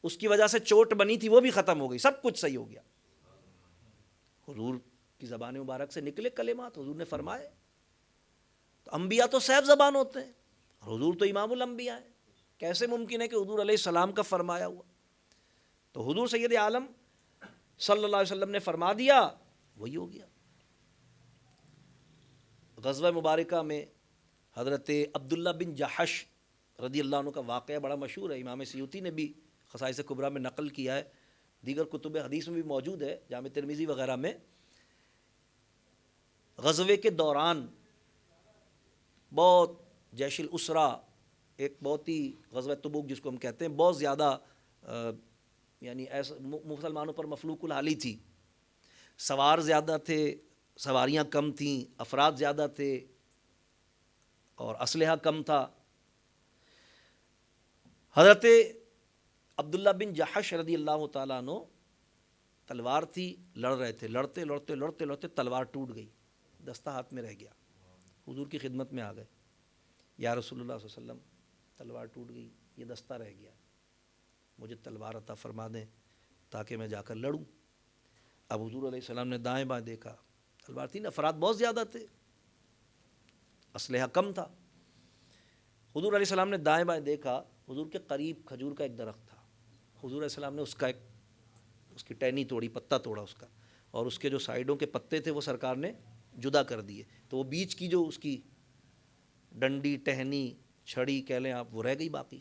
اس کی وجہ سے چوٹ بنی تھی وہ بھی ختم ہو گئی، سب کچھ صحیح ہو گیا۔ حضور کی زبان مبارک سے نکلے کلمات، حضور نے فرمائے۔ تو انبیاء تو صاحب زبان ہوتے ہیں، اور حضور تو امام الانبیاء ہیں، کیسے ممکن ہے کہ حضور علیہ السلام کا فرمایا ہوا؟ تو حضور سید عالم صلی اللہ علیہ وسلم نے فرما دیا، وہی ہو گیا۔ غزوہ مبارکہ میں حضرت عبداللہ بن جحش رضی اللہ عنہ کا واقعہ بڑا مشہور ہے، امام سیوطی نے بھی خصائص کبریٰ میں نقل کیا ہے، دیگر کتب حدیث میں بھی موجود ہے، جامع ترمذی وغیرہ میں۔ غزوے کے دوران بہت جیش الاسرہ، ایک بہت ہی غزوہ تبوک جس کو ہم کہتے ہیں، بہت زیادہ یعنی ایسا مسلمانوں پر مفلوق الحالی تھی، سوار زیادہ تھے، سواریاں کم تھیں، افراد زیادہ تھے اور اسلحہ کم تھا۔ حضرت عبداللہ بن جحش رضی اللہ تعالیٰ عنہ تلوار تھی، لڑ رہے تھے، لڑتے لڑتے لڑتے لڑتے تلوار ٹوٹ گئی، دستہ ہاتھ میں رہ گیا، حضور کی خدمت میں آ گئے، یا رسول اللہ صلی اللہ علیہ وسلم تلوار ٹوٹ گئی، یہ دستہ رہ گیا، مجھے تلوار عطا فرما دیں تاکہ میں جا کر لڑوں۔ اب حضور علیہ السلام نے دائیں بائیں دیکھا، تلوار تھی، افراد بہت زیادہ تھے، اسلحہ کم تھا۔ حضور علیہ السلام نے دائیں بائیں دیکھا، حضور کے قریب کھجور کا ایک درخت تھا، حضور علیہ السلام نے اس کی ٹہنی توڑی، پتہ توڑا اس کا، اور اس کے جو سائیڈوں کے پتے تھے وہ سرکار نے جدا کر دیے، تو وہ بیچ کی جو اس کی ڈنڈی، ٹہنی، چھڑی کہہ لیں آپ، وہ رہ گئی باقی۔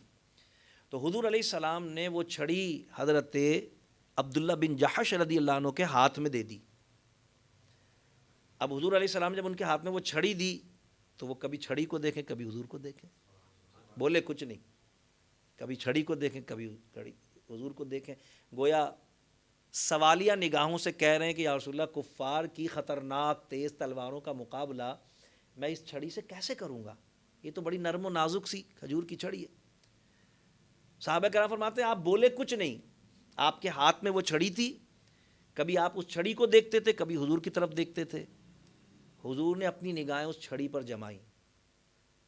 تو حضور علیہ السلام نے وہ چھڑی حضرت عبداللہ بن جحش رضی اللہ عنہ کے ہاتھ میں دے دی۔ اب حضور علیہ السلام جب ان کے ہاتھ میں وہ چھڑی دی تو وہ کبھی چھڑی کو دیکھیں کبھی حضور کو دیکھیں، بولے کچھ نہیں، کبھی چھڑی کو دیکھیں کبھی حضور کو دیکھیں، گویا سوالیہ نگاہوں سے کہہ رہے ہیں کہ یا رسول اللہ، کفار کی خطرناک تیز تلواروں کا مقابلہ میں اس چھڑی سے کیسے کروں گا؟ یہ تو بڑی نرم و نازک سی کھجور کی چھڑی ہے۔ صحابہ کرام فرماتے ہیں آپ بولے کچھ نہیں، آپ کے ہاتھ میں وہ چھڑی تھی، کبھی آپ اس چھڑی کو دیکھتے تھے کبھی حضور کی طرف دیکھتے تھے، حضور نے اپنی نگاہیں اس چھڑی پر جمائیں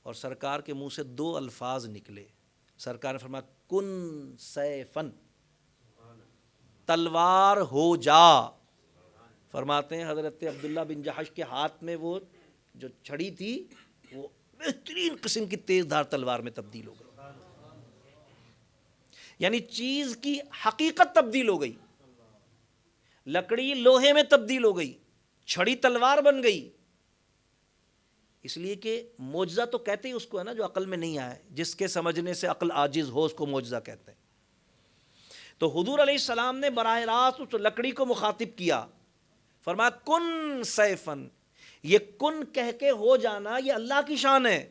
اور سرکار کے منہ سے دو الفاظ نکلے، سرکار نے فرمایا کن سیفن، تلوار ہو جا۔ فرماتے ہیں حضرت عبداللہ بن جحش کے ہاتھ میں وہ جو چھڑی تھی وہ بہترین قسم کی تیز دھار تلوار میں تبدیل ہو گئی، یعنی چیز کی حقیقت تبدیل ہو گئی، لکڑی لوہے میں تبدیل ہو گئی، چھڑی تلوار بن گئی۔ اس لیے کہ معجزہ تو کہتے ہی اس کو ہے نا جو عقل میں نہیں آئے، جس کے سمجھنے سے عقل عاجز ہو اس کو معجزہ کہتے ہیں۔ تو حضور علیہ السلام نے براہ راست اس لکڑی کو مخاطب کیا، فرمایا کن سیفن، یہ کن کہہ کے ہو جانا یہ اللہ کی شان ہے۔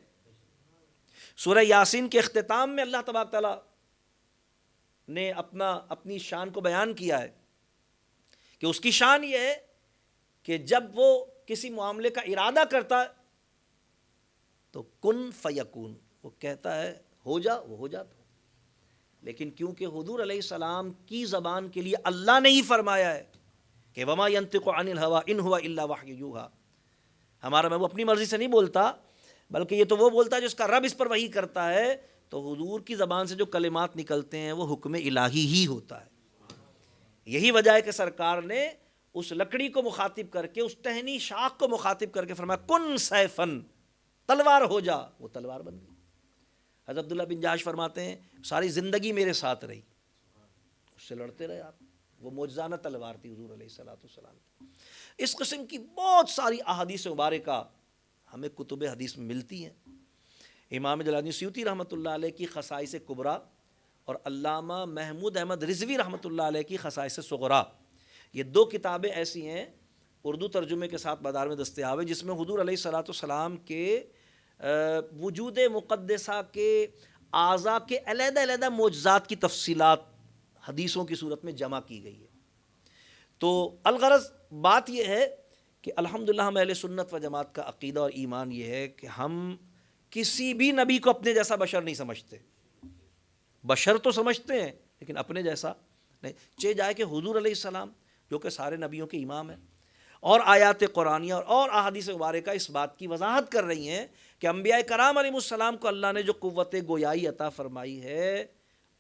سورہ یاسین کے اختتام میں اللہ تبارک تعالیٰ نے اپنی شان کو بیان کیا ہے کہ اس کی شان یہ ہے کہ جب وہ کسی معاملے کا ارادہ کرتا ہے تو کن فیکون، وہ کہتا ہے ہو جا، وہ ہو جاتا۔ لیکن کیونکہ حضور علیہ السلام کی زبان کے لیے اللہ نے ہی فرمایا ہے کہ وما ینطق عن الہوی ان ہوا الا وحی یوحی، ہمارا محبوب اپنی مرضی سے نہیں بولتا بلکہ یہ تو وہ بولتا ہے جو اس کا رب اس پر وحی کرتا ہے، تو حضور کی زبان سے جو کلمات نکلتے ہیں وہ حکم الہی ہی ہوتا ہے۔ یہی وجہ ہے کہ سرکار نے اس لکڑی کو مخاطب کر کے، اس ٹہنی شاخ کو مخاطب کر کے فرمایا کن سیفن، تلوار ہو جا، وہ تلوار بن گئی۔ حضرت عبداللہ بن جحش فرماتے ہیں ساری زندگی میرے ساتھ رہی، اس سے لڑتے رہے آپ، وہ معجزانہ تلوار تھی حضور علیہ السلام کی۔ اس قسم کی بہت ساری احادیث مبارکہ ہمیں کتب حدیث میں ملتی ہیں۔ امام جلال الدین سیوطی رحمۃ اللہ علیہ کی خصائص کبریٰ اور علامہ محمود احمد رضوی رحمۃ اللہ علیہ کی خصائص صغریٰ، یہ دو کتابیں ایسی ہیں اردو ترجمے کے ساتھ بازار میں دستیاب ہے، جس میں حضور علیہ السلام کے وجود مقدسہ کے اعضاء کے علیحدہ علیحدہ معجزات کی تفصیلات حدیثوں کی صورت میں جمع کی گئی ہے۔ تو الغرض بات یہ ہے کہ الحمدللہ ہم اہل سنت و جماعت کا عقیدہ اور ایمان یہ ہے کہ ہم کسی بھی نبی کو اپنے جیسا بشر نہیں سمجھتے، بشر تو سمجھتے ہیں لیکن اپنے جیسا نہیں، چاہے جائے کہ حضور علیہ السلام جو کہ سارے نبیوں کے امام ہیں، اور آیات قرآنیہ اور احادیث مبارکہ اس بات کی وضاحت کر رہی ہیں کہ انبیاء کرام علیہ السلام کو اللہ نے جو قوت گویائی عطا فرمائی ہے،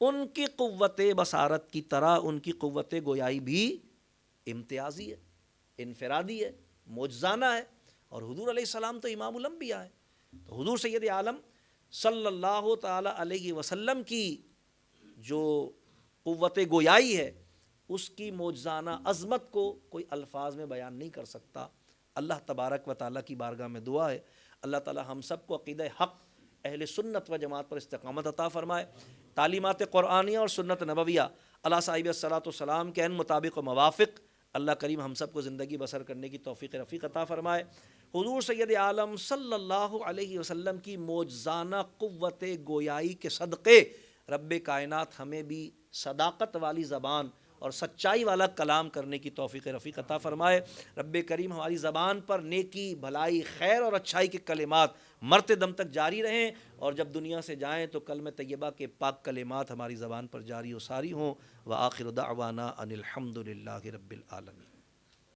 ان کی قوت بصارت کی طرح ان کی قوت گویائی بھی امتیازی ہے، انفرادی ہے، معجزانہ ہے۔ اور حضور علیہ السلام تو امام الانبیاء ہے، تو حضور سید عالم صلی اللہ تعالی علیہ وسلم کی جو قوت گویائی ہے، اس کی معجزانہ عظمت کو کوئی الفاظ میں بیان نہیں کر سکتا۔ اللہ تبارک و تعالیٰ کی بارگاہ میں دعا ہے، اللہ تعالیٰ ہم سب کو عقیدہ حق اہل سنت و جماعت پر استقامت عطا فرمائے، تعلیمات قرآنیہ اور سنت نبویہ اللہ صاحب الصلاۃ والسلام کے عین مطابق و موافق اللہ کریم ہم سب کو زندگی بسر کرنے کی توفیق رفیق عطا فرمائے۔ حضور سید عالم صلی اللہ علیہ وسلم کی معجزانہ قوت گویائی کے صدقے رب کائنات ہمیں بھی صداقت والی زبان اور سچائی والا کلام کرنے کی توفیق رفیق عطا فرمائے۔ رب کریم ہماری زبان پر نیکی، بھلائی، خیر اور اچھائی کے کلمات مرتے دم تک جاری رہیں، اور جب دنیا سے جائیں تو کلمہ طیبہ کے پاک کلمات ہماری زبان پر جاری و ساری ہوں۔ وآخر دعوانا ان الحمد للہ رب العالمین۔